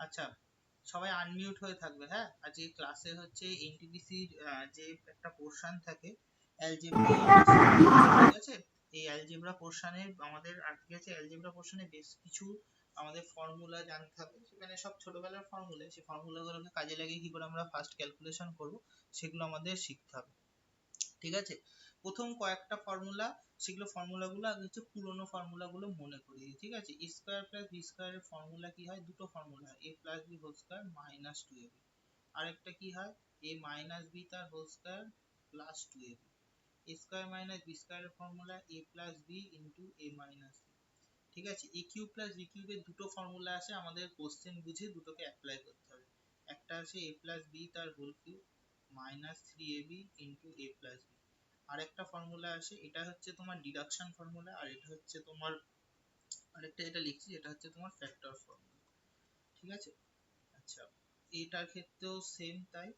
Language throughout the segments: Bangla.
আচ্ছা, সবাই আনমিউট হয়ে থাকবে, হ্যাঁ। আজকে ক্লাসে হচ্ছে এনটিপিসি যে একটা পোরশন থাকে অ্যালজেব্রা, ঠিক আছে। এই অ্যালজেব্রা পোরশনে আমাদের আজকে আছে অ্যালজেব্রা পোরশনে বেশ কিছু আমাদের ফর্মুলা জানতে হবে, সেখানে সব ছোটবেলার ফর্মুলা, সেই ফর্মুলাগুলোকে কাজে লাগিয়ে কি করে আমরা ফার্স্ট ক্যালকুলেশন করব সেগুলো আমাদের শিখতে হবে, ঠিক আছে। প্রথম কয়েকটা ফর্মুলা, সেগুলো ফর্মুলাগুলো আগে হচ্ছে পুরোনো ফর্মুলাগুলো মনে করিয়ে দিই, ঠিক আছে। এ স্কয়ার প্লাস বি স্কয়ারের ফর্মুলা কি হয়, দুটো ফর্মুলা হয়, A plus B whole square minus two A B. আরেকটা কি হয়, এ মাইনাস বি তার whole square plus two A B. A square minus B স্কয়ারের formula A plus B into A minus B, ঠিক আছে। এ কিউব প্লাস বি কিউবের দুটো ফর্মুলা আছে, আমাদের কোশ্চেন বুঝে দুটোকে অ্যাপ্লাই করতে হবে। একটা আছে এ প্লাস বি তার whole cube minus three A B into A plus B. আরেকটা ফর্মুলা আছে, এটা হচ্ছে তোমার ডিডাকশন ফর্মুলা, আর এটা হচ্ছে তোমার আরেকটা যেটা লিখছি এটা হচ্ছে তোমার ফ্যাক্টর ফর্মুলা, ঠিক আছে। আচ্ছা, এটার ক্ষেত্রেও সেম তাই।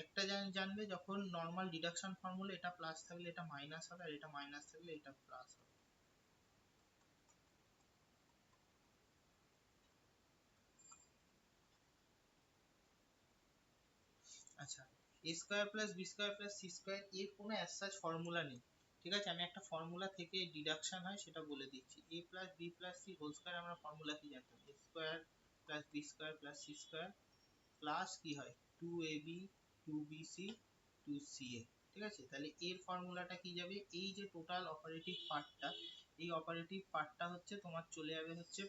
একটা জানবে যখন নর্মাল ডিডাকশন ফর্মুলা এটা প্লাস থাকলে এটা মাইনাস হবে, আর এটা মাইনাস থাকলে এটা প্লাস হবে। আচ্ছা, A square plus B square plus C square এর কোনো অ্যাজ সাচ ফর্মুলা নেই, ঠিক আছে। আমি একটা ফর্মুলা থেকে ডিডাকশন হয় সেটা বলে দিচ্ছি। A plus B plus C whole square আমরা ফর্মুলা কি জানতাম, A square plus B square plus C square plus কি হয় two A B two B C two C A, ঠিক আছে। তাহলে এর ফর্মুলাটা কি যাবে, এই যে টোটাল অপারেটিভ পার্টটা, এই অপারেটিভ পার্টটা হচ্ছে তোমার চলে যাবে হচ্ছে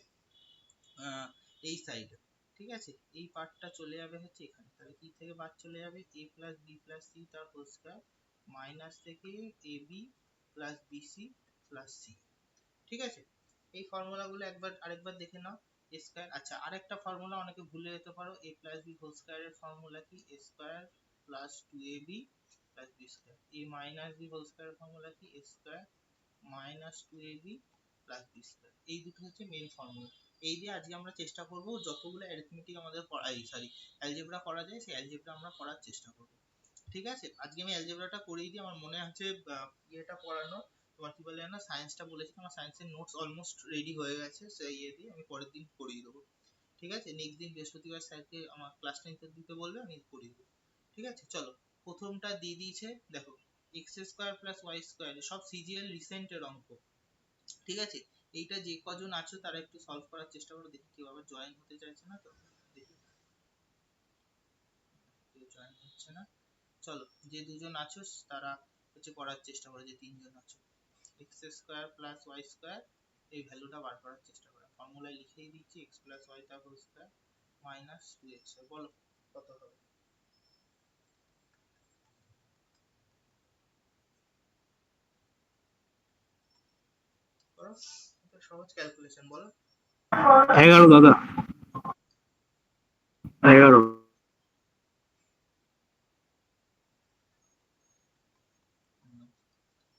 এই সাইডে, ঠিক আছে। এই পার্টটা চলে যাবে হচ্ছে এখানে, তাহলে কি থেকে বাদ চলে যাবে, A plus B plus C তার হোল স্কয়ার মাইনাস থেকে A B plus B C plus C, ঠিক আছে। এই ফর্মুলাগুলো একবার আরেকবার দেখে নাও। এ স্কয়ার, আচ্ছা আরেকটা ফর্মুলা অনেকে ভুলে যেতে পারো, এ প্লাস বি হোল স্কয়ারের ফর্মুলা কি, এ square plus two A B plus B square. A minus B whole স্কয়ারের ফর্মুলা কি, এ square minus two A B plus B square. এই দুটো হচ্ছে মেন ফর্মুলা। এই দিয়ে আজকে আমরা চেষ্টা করব যতগুলো অ্যারিথমেটিক আমাদের অ্যালজেব্রা করা যায় সেই অ্যালজেব্রা আমরা করার চেষ্টা করব, ঠিক আছে। আজকে আমি অ্যালজেব্রাটা করেই দিই, আমার মনে আছে ইয়েটা পড়ানো তোমার কি বলে না, সায়েন্সটা বলেছি, আমার সায়েন্সের নোটস অলমোস্ট রেডি হয়ে গেছে, সেই ইয়ে দিয়ে আমি পরের দিন করিয়ে দেবো, ঠিক আছে। নেক্সট দিন বৃহস্পতিবার স্যারকে আমার ক্লাসটা নিতে দিতে বলবে, আমি করিয়ে দেবো, ঠিক আছে। চলো, প্রথমটা দিয়ে দিয়েছে, দেখো x square plus y square, সব সিজিএল রিসেন্টের অঙ্ক, ঠিক আছে। এইটা যে কজন আছো তারা একটু সলভ করার চেষ্টা করো, দেখি কেউ আবার জয়েন হতে চাইছে না তো, দেখি কেউ জয়েন হচ্ছে না। চলো, যে দুজন আছো তারা হচ্ছে করার চেষ্টা করো, যে তিনজন আছো x square plus y square এই ভ্যালুটা বার করার চেষ্টা করো। ফর্মুলায় লিখেই দিচ্ছি, এক্স প্লাস ওয়াই তার whole square minus two x, বলো কত হবে, করো, এটা সহজ ক্যালকুলেশন, বলো। 11 দাদা, 11।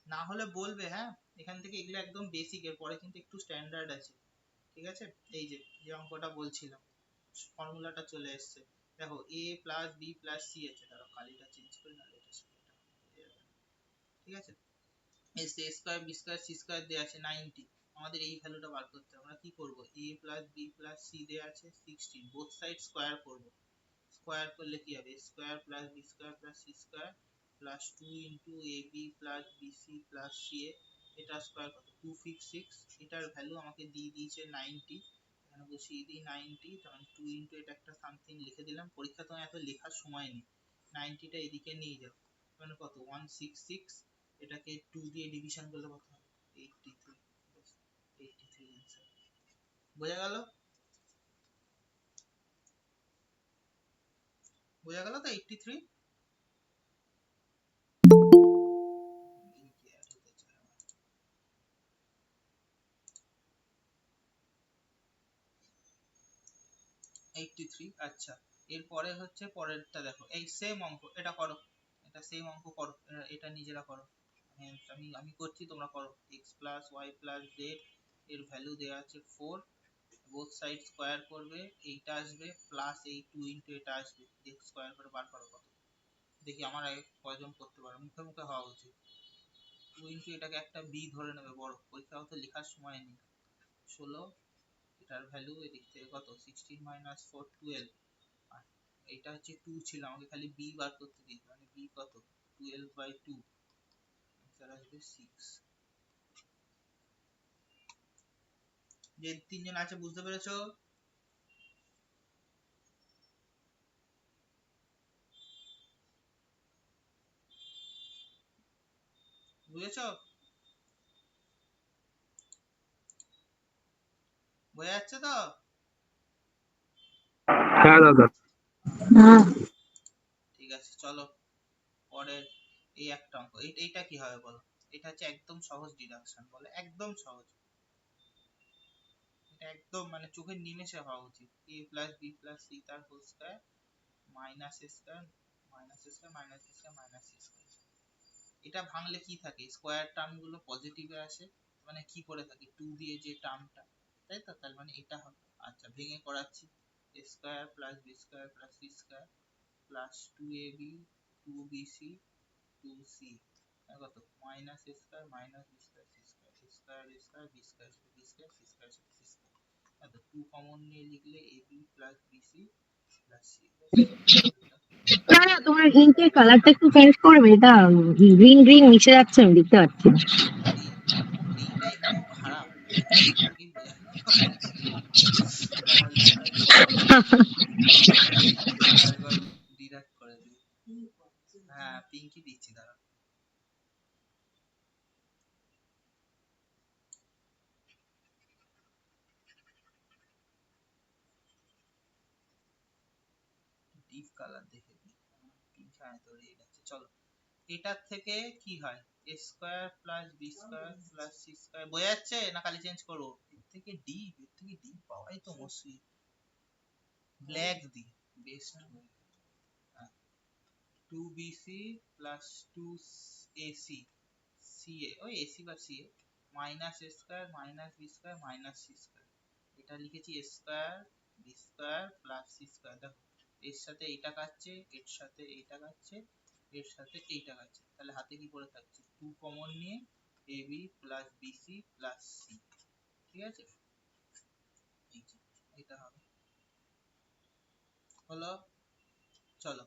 না হলে বলবে, হ্যাঁ। এখান থেকে এগুলো একদম বেসিক, এর পরে কিন্তু একটু স্ট্যান্ডার্ড আছে, ঠিক আছে। এই যে যে অঙ্কটা বলছিলাম ফর্মুলাটা চলে এসছে, দেখো a plus B plus c আছে, ধরো কালিটা চেঞ্জ করে না, এটা ঠিক আছে। এস a square b square c square দেয়া আছে 90, আমাদের এই ভ্যালুটা বার করতে হবে। আমরা কি করব, a plus B plus C দেয়া আছে 16, বোথ সাইড স্কয়ার করব, স্কয়ার করলে কি হবে, square plus B square plus C square plus 2 into A B plus B C plus C A, এটা স্কয়ার কত 256, এটার ভ্যালু আমাকে দিয়ে দিয়েছে 90, এখানে বসিয়ে দিই 90, তখন 2 ইনটু এটা একটা সামথিং লিখে দিলাম, পরীক্ষা তো এত লেখার সময় নেই, 90টা এদিকে নিয়ে যাও, মানে কত 166, এটাকে 2 দিয়ে ডিভিশন করলে কত হবে 83, 83 অ্যান্সার, বোঝা গেল, বোঝা গেল তো 83। এই যে এত হতে চায় আমার। 83, আচ্ছা। এরপরে হচ্ছে পরেরটা দেখো, এই সেম অঙ্ক এটা করো, এটা সেম অঙ্ক করো, এটা নিজেরা করো, আমি আমি করছি তোমরা করো। x plus y plus z এর ভ্যালু দেওয়া আছে 4, বোথ সাইড স্কয়ার করবে, এইটা আসবে প্লাস এই 2 ইনটু এটা আসবে, x স্কয়ার করে বার করো কত, দেখি আমার আগে কয়জন করতে পারে, মুখে মুখে হওয়া উচিত। 2 ইনটু এটাকে একটা বি ধরে নেবে বড়, পরীক্ষা হতে লেখার সময় নেই, 16 এটার ভ্যালু এদিক থেকে কত 16 মাইনাস 4 12 আর এটা হচ্ছে 2 ছিল আমাকে খালি b বার করতে দিতে মানে b কত 12/2 आंसर আসবে 6 যে তিনজন আছে বুঝতে পেরেছো বুঝেছো বোঝা যাচ্ছে তো হ্যাঁ দাদা। হ্যাঁ ঠিক আছে চলো পরের এই একটা অঙ্ক এইটা কি হবে বলো এটা হচ্ছে একদম সহজ ডিডাকশন বলে একদম সহজ এটা একদম মানে চোখের নিমেষে হওয়া উচিত a plus b plus c তার whole square minus a square minus a square minus b square minus c square এটা ভাঙলে কি থাকে স্কয়ার টার্ম গুলো পজিটিভে আসে মানে কি করে থাকে 2 দিয়ে যে টার্মটা তাই তো তার মানে এটা হবে আচ্ছা ভেঙে করাচ্ছি a square plus b square plus c square plus 2ab 2bc 2c কত minus a square minus b square c square a square a square b square b square c square c square এত 2 কমন নিয়ে লিখলে ab plus bc plus c না না, তোমার ইঙ্কের কালারটা একটু চেঞ্জ করবে, এটা গ্রিন গ্রিন মিশে যাচ্ছে, আমি দেখতে পাচ্ছি। এইটা একটু খারাপ এটা দেখেই বোঝা যাচ্ছে তাহলে আরেকবার ডিডাক্ট করে দিই হ্যাঁ পিঙ্কি দিচ্ছি দাঁড়া ডিপ কালার দেখে দিই পিঙ্ক হ্যাঁ তো রেড আছে চলো এটার থেকে কি হয় a square plus b square plus c square বোঝা যাচ্ছে না খালি চেঞ্জ করো এর থেকে ডিপ পাওয়াই তো মুশকিল black the best 2bc plus 2ac ca ওই ac বা ca minus a square minus b square minus c square এটা লিখেছি a square b square plus c square দেখো এর সাথে এইটা কাটছে এর সাথে এইটা কাটছে এর সাথে এইটা কাটছে তাহলে হাতে কি পড়ে থাকছে 2 কমন নিয়ে ab plus bc plus c ঠিক আছে এটা হবে হলো চলো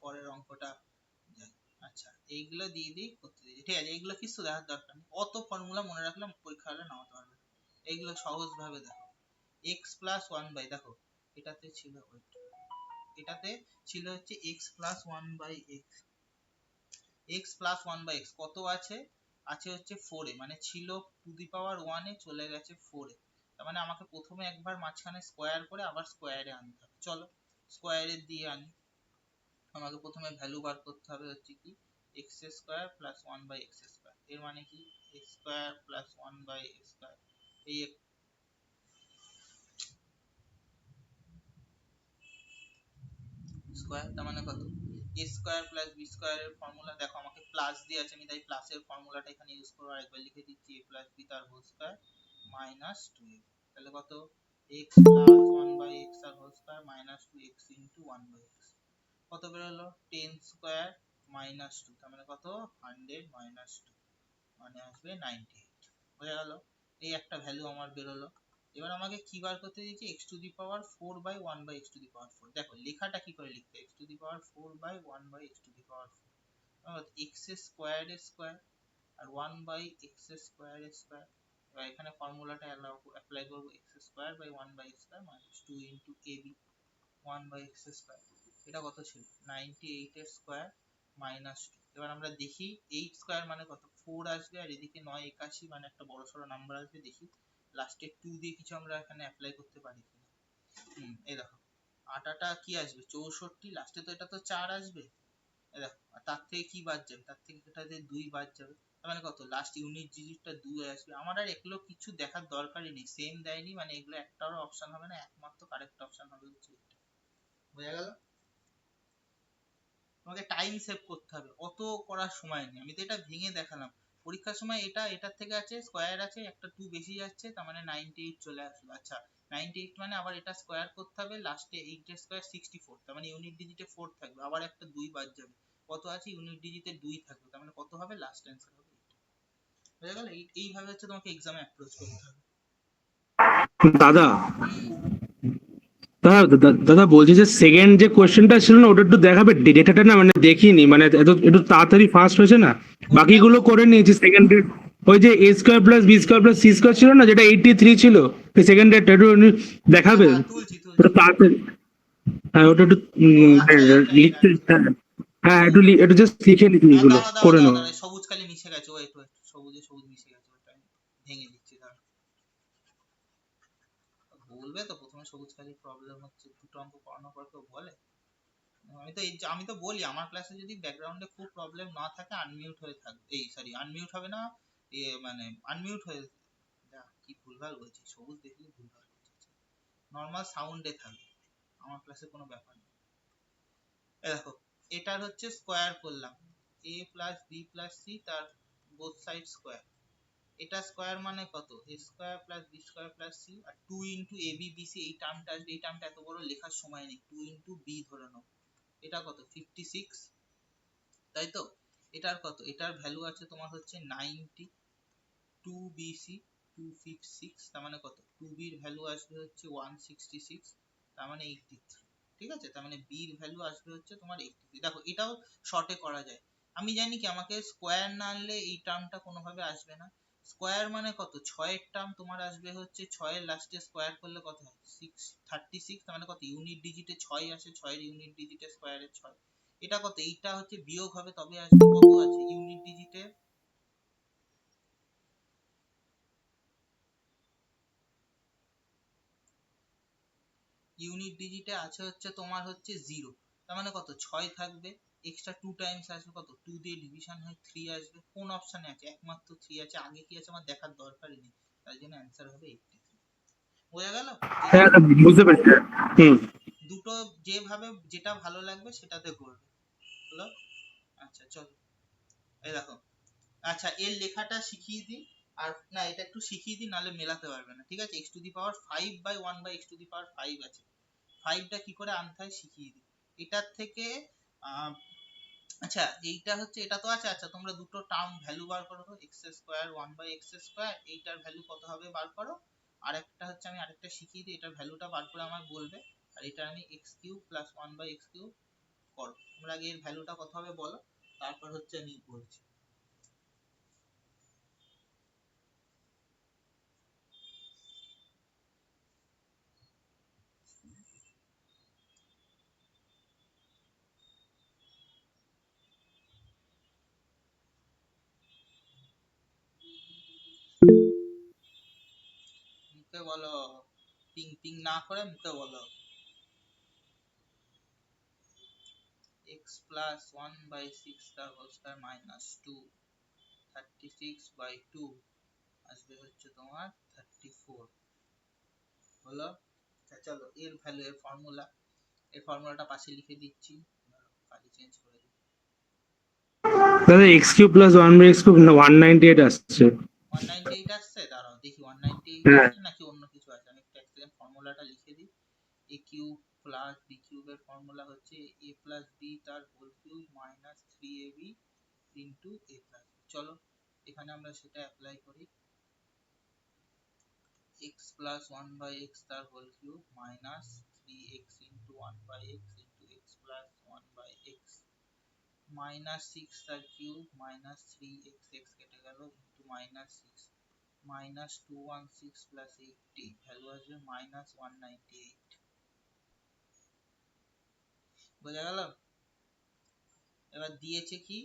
পরের অঙ্কটা যাই আচ্ছা এইগুলো দিয়ে দিই করতে দিই ঠিক আছে এইগুলো কিছু দেখার দরকার নেই অত ফর্মুলা মনে রাখলাম পরীক্ষা হলে নামাতে পারবে এইগুলো সহজ ভাবে দেখো x প্লাস 1 বাই দেখো এটাতে ছিল এটাতে ছিল হচ্ছে x plus 1 by x x plus 1 by x কত আছে আছে হচ্ছে 4 এ মানে ছিল টু দি পাওয়ার 1 এ চলে গেছে 4 এ তার মানে আমাকে প্রথমে একবার মাঝখানে স্কয়ার করে আবার স্কয়ারে আনতে হবে চলো স্কয়ারে দিয়ে আনি আমাকে প্রথমে ভ্যালু বার করতে হবে হচ্ছে কি x square plus 1 by x square এর মানে কি x square plus 1 by x square এই স্কয়ার তার মানে কত a square plus b square এর ফর্মুলা দেখো আমাকে প্লাস দিয়ে আছে আমি তাই প্লাসের ফর্মুলাটা এখানে ইউজ করব আর একবার লিখে দিচ্ছি a প্লাস b তার হোল স্কয়ার মাইনাস 2a তাহলে কত x প্লাস 1 বাই x আর whole square minus 2x into 1 by x কত বের হলো 10 স্কয়ার মাইনাস 2 তার মানে কত 100 মাইনাস 2 মানে আসবে 98 হয়ে গেল এই একটা ভ্যালু আমার বের হলো এবার আমাকে কি বার করতে দিয়েছে x to the power 4 by 1 by x to the power 4 দেখো লেখাটা কি করে লিখতে x to the power 4 by 1 by x to the power 4 অর্থাৎ x স্কয়ার এর স্কয়ার আর 1 বাই x স্কয়ার এর স্কয়ার এবার এখানে ফর্মুলাটা অ্যাপ্লাই করব x square by 1 by x square minus 2 into ab 1 by x square এটা কত ছিল 98 এর স্কয়ার মাইনাস 2 এবার আমরা দেখি 8 স্কয়ার মানে কত 4 আসবে আর এদিকে 9 81 মানে একটা বড়সড় নাম্বার আসবে দেখি লাস্টে 2 দিয়ে কিছু আমরা এখানে অ্যাপ্লাই করতে পারি কিনা এই দেখো আটাটা কি আসবে 64 লাস্টে তো এটা তো 4 আসবে এই দেখো আর তার থেকে কি বাদ যাবে তার থেকে এটাতে 2 বাদ যাবে তার মানে কত লাস্ট ইউনিট ডিজিটটা 2 আসবে আমার আর এগুলো কিছু দেখার দরকারই নেই সেম দেয়নি মানে এগুলো একটারও অপশন হবে না একমাত্র কারেক্ট অপশন হবে হচ্ছে এটা বোঝা গেল তোমাকে টাইম সেভ করতে হবে অত করার সময় নেই আমি তো এটা ভেঙে দেখালাম পরীক্ষার সময় এটা এটার থেকে আছে স্কয়ার আছে একটা 2 বেশি যাচ্ছে তার মানে 98 চলে আসলো আচ্ছা 98 মানে আবার এটা স্কয়ার করতে হবে লাস্টে 8 এর স্কয়ার 64 তার মানে ইউনিট ডিজিটে 4 থাকবে আবার একটা 2 বাদ যাবে কত আছে ইউনিট ডিজিটে 2 থাকবে তার মানে কত হবে লাস্ট অ্যানসার হবে এটা বুঝা গেল এইভাবে হচ্ছে তোমাকে এক্সামে অ্যাপ্রোচ করতে হবে দাদা হুম। দাদা বলছি যে সেকেন্ড যে কোয়েশ্চেনটা ছিল না ওটা একটু দেখাবে, ডেটাটা না মানে দেখিনি, মানে এত একটু তাড়াতাড়ি ফাস্ট হয়েছে না, কোনটা? বাকিগুলো করে নিয়েছি সেকেন্ড। ওই যে A square plus B square plus C square ছিল না, যেটা 83 ছিল, সেকেন্ড ডেটটা একটু হ্যাঁ দেখাবে হ্যাঁ, তুলছি ওটা তুলছি। তাড়াতাড়ি। হ্যাঁ ওটা একটু ও আচ্ছা, এইটা এইটা লিখতে, আচ্ছা। হ্যাঁ হ্যাঁ, ও, একটু জাস্ট লিখে নিন এগুলো দাঁড়া দাঁড়া করে দাঁড়া নেবো। দাঁড়া, সবুজ কালি মিশে গেছে, ওয়েট ওয়েট, সবুজে সবুজ মিশে গেছে, ওটা আমি ভেঙে দিচ্ছি, দাঁড়া। বলবে তো প্রথমে সবুজ কালির প্রবলেম হচ্ছে, দুটো অঙ্ক করানোর পর কেউ বলে? আমি তো বলি আমার ক্লাসে যদি ব্যাকগ্রাউন্ডে খুব প্রবলেম না থাকে আনমিউট হয়ে থাকবে, এই সরি আনমিউট হবে না, মানে আনমিউট হয়ে, কি ভুলভাল বলছি, সবুজ দেখলে ভুলভাল বলছি, নর্মাল সাউন্ডে থাকবে, আমার ক্লাসে কোনো ব্যাপার নেই। দেখো, এটার হচ্ছে স্কোয়ার করলাম, a plus B plus C, তার বোথ সাইড স্কোয়ার, এটা স্কোয়ার মানে কত, a square plus B square plus c, আর 2 into a b b c, এই টার্মটা আসবে, এই টার্মটা এত বড় লেখার সময় নেই, 2 ইন্টু বি ধরে নাও, এটা কত 56, তাই তো? এটার কত, এটার ভ্যালু আছে তোমার হচ্ছে 90, 2bc 256, তার মানে কত, 2b এর ভ্যালু আসবে হচ্ছে 166, তার মানে 83, ঠিক আছে? তার মানে b এর ভ্যালু আসবে হচ্ছে তোমার 83। দেখো এটাও শর্টে করা যায়, আমি জানি কি আমাকে স্কোয়ার না আনলে এই টার্মটা কোনোভাবে আসবে না, স্কোয়ার মানে কত, 6 এর টার্ম তোমার আসবে হচ্ছে, 6 এর লাস্টে স্কোয়ার করলে কত হয় 36, তার মানে কত, ইউনিট ডিজিটে 6 আসে, 6 এর ইউনিট ডিজিটে স্কোয়ারে 6, এটা কত, এইটা হচ্ছে বিয়োগ হবে তবে আসবে, কত আছে ইউনিট ডিজিটে, ইউনিট ডিজিটে আছে হচ্ছে তোমার হচ্ছে 0, তার মানে কত 6 থাকবে, এক্সট্রা 2 টাইমস আসবে, কত 2 দিয়ে ডিভিশন হয় 3 আসবে, কোন অপশনে আছে, একমাত্র 3 আছে, আগে কি আছে আমার দেখার দরকারই নেই, তাই জন্য অ্যান্সার হবে 83। বোঝা গেল? যে হ্যাঁ বুঝতে পেরেছি। হুম। দুটো যেভাবে যেটা ভালো লাগবে সেটাতে করবে, হলো? আচ্ছা চলো, এই দেখো, আচ্ছা এর লেখাটা শিখিয়ে দিই, আর না এটা একটু শিখিয়ে দিই, নাহলে মেলাতে পারবে না, ঠিক আছে? x to the power 5 by 1 by x to the power 5 আছে, 5টা কি করে আনতে হয় শিখিয়ে দিই, এটার থেকে আহ, আচ্ছা এইটা হচ্ছে, এটা তো আছে, আচ্ছা তোমরা দুটো টার্ম ভ্যালু বার করো তো, x square 1 by x square, এইটার ভ্যালু কত হবে বার করো, আর একটা হচ্ছে আমি আরেকটা শিখিয়ে দিই, এটার ভ্যালুটা বার করে আমায় বলবে, আর এটা আমি x cube plus 1 by x cube করো, তোমরা আগে এর ভ্যালুটা কত হবে বলো, তারপর হচ্ছে আমি বলছি। মুখে বলো, পিং পিং না করে মুখে বলো, x plus 1 by 6 তার হোল স্কয়ার মাইনাস 2, 36 by 2 আসবে হচ্ছে তোমার 34, হলো? আচ্ছা চলো এর ভ্যালু, এর ফর্মুলা, এর ফর্মুলাটা পাশে লিখে দিচ্ছি, কালি চেঞ্জ করে দিই, দাদা x cube plus one by x cube 198 আসছে। 198 আসছে, দাঁড়াও দেখি 198 হ্যাঁ আসছে নাকি অন্য কিছু আছে, আমি একটা সেকেন্ড ফর্মুলাটা লিখে দিই, a কিউব প্লাস বি কিউবের ফর্মুলা হচ্ছে a প্লাস বি তার whole cube minus 3ab into a plus, চলো এখানে আমরা সেটা অ্যাপ্লাই করি, x plus 1 by x তার whole cube minus 3x into 1 by x into x plus 1 by x minus 6 তার কিউব মাইনাস 3x, x কেটে গেল, into minus 6 minus 216 plus 80, value আসবে মাইনাস 198, বোঝা গেল? এবার দিয়েছে কি,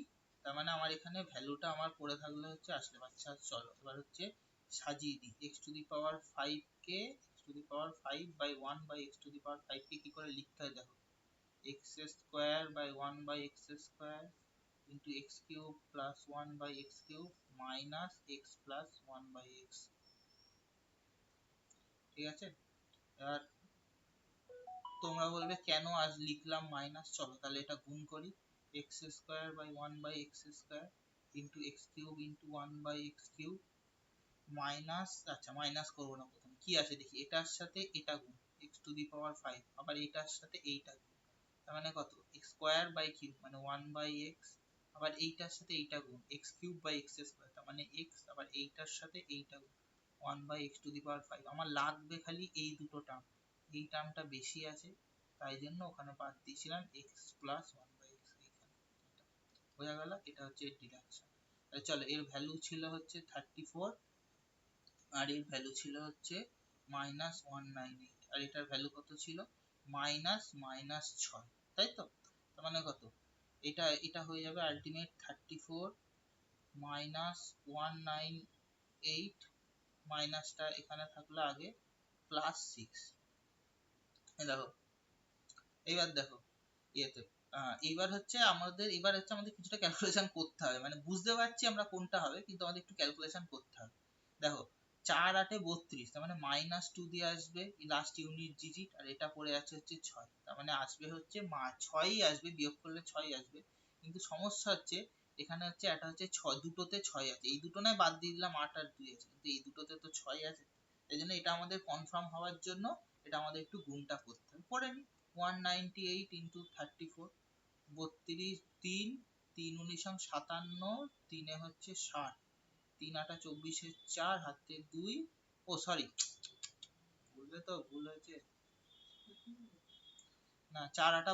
তার মানে আমার এখানে ভ্যালুটা আমার পড়ে থাকলে হচ্ছে আসলে, আচ্ছা চলো এবার হচ্ছে সাজিয়ে দিই, x টু দি পাওয়ার 5 কে x to the power 5 by 1 by x to the power 5 কে কি করে লিখতে হয় দেখো, x square by 1 by x square into x cube plus 1 by x cube minus x plus 1 by x, ঠিক আছে? এবার তোমরা বলবে কেন আজ লিখলাম মাইনাস, চলো তাহলে এটা গুণ করি, x square by 1 by x square into x cube into 1 by x cube minus, আচ্ছা মাইনাস করবো না, প্রথমে কি আছে দেখি, এটার সাথে এটা গুণ x টু দি পাওয়ার 5, আবার এটার সাথে এইটা গুণ, তার মানে কত x স্কয়ার বাই কিউব মানে 1 বাই x, আবার এইটার সাথে এইটা গুণ x cube by x square, তার মানে x, আবার এইটার সাথে এইটা গুণ, 1/x⁵ আমার লাগবে খালি এই দুটো টার্ম, এই টার্মটা বেশি আছে তাই জন্য ওখানে বাদ দিয়েছিলাম x প্লাস 1/x। বোঝা গেল? এটা হচ্ছে ডিডাকশন। চলো এর ভ্যালু ছিল হচ্ছে 34 আর এর ভ্যালু ছিল হচ্ছে -198 আর এটার ভ্যালু কত ছিল -6, তাই তো? তার মানে কত, এটা হয়ে যাবে আলটিমেট 34 -198 মাইনাসটা এখানে থাকলো আগে +6। দেখো এইবার দেখো ইয়েতে এইবার হচ্ছে আমাদের কিছুটা ক্যালকুলেশন করতে হবে, মানে বুঝতে পারছি আমরা কোনটা হবে কিন্তু আমাদের একটু ক্যালকুলেশন করতে হবে। দেখো 4 8 32, তার মানে -2 দিয়ে আসবে লাস্ট ইউনিট ডিজিট, আর এটা পড়ে আছে হচ্ছে 6, তার মানে আসবে হচ্ছে 6ই আসবে, বিয়োগ করলে 6 আসবে। কিন্তু সমস্যা হচ্ছে এখানে হচ্ছে একটা হচ্ছে 6, দুটোতে 6 আছে, এই দুটো নয় বাদ দিয়ে দিলাম 8 আর 2 আছে, কিন্তু এই দুটোতে তো 6 আছে। এই জন্য এটা আমাদের কনফার্ম হওয়ার জন্য এটা আমাদের একটু গুণটা করতে হবে, করে নি। 198 ইন্টু 34, 32, 3 3 19 57, 3 হচ্ছে 60, 3 8 24 4 হাতে 2, ও সরি বলবে তো ভুল হয়েছে না, 4 8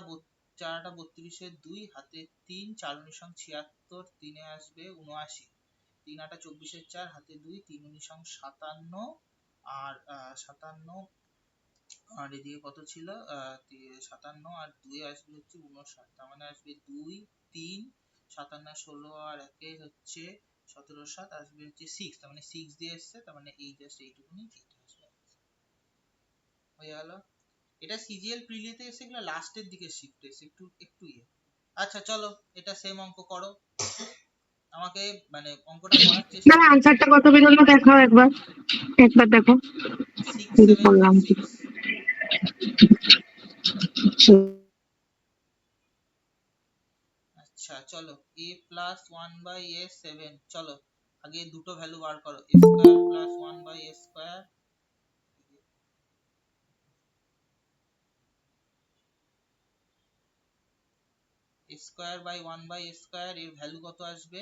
32 2 হাতে 3 4 19 76, 3 আসবে 79, 3 8 24 4 হাতে 2 3 19 57 আর 57, আর এদিকে কত ছিল 57 আর 2 আসবে হচ্ছে 59, তার মানে আসবে 2 3 57 16 আর 1 হচ্ছে 17 7 আসবে হচ্ছে 6, তার মানে 6 দিয়ে আসছে, তার মানে এই জাস্ট এইটুকুনি এটা আসবে। হয়ে গেল। এটা সিজিএল প্রিলিতে এসে এগুলো লাস্টের দিকে শিফট এসে একটু একটু ইয়ে। আচ্ছা চলো এটা সেম অঙ্ক করো, আমাকে মানে অঙ্কটা করার চেষ্টা না আনসারটা কত বেরোলো দেখাও একবার, একবার দেখো। 676। আচ্ছা চলো a প্লাস 1/a7, চলো আগে দুটো ভ্যালু বার করো, a square plus 1/a square, a square by 1/a square এর ভ্যালু কত আসবে,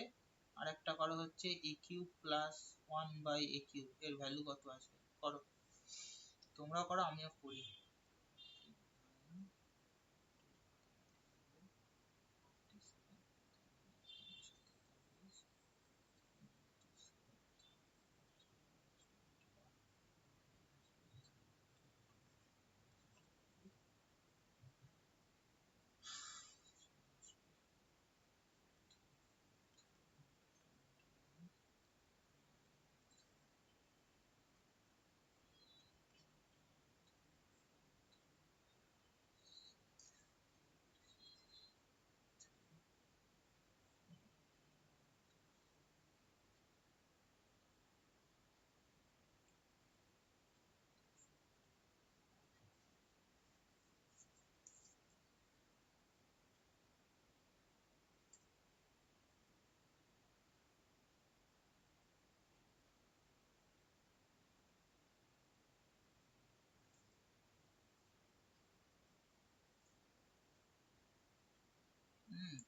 আর একটা করো হচ্ছে a cube plus 1/a cube এর ভ্যালু কত আসবে, করো তোমরাও করো আমিও করি।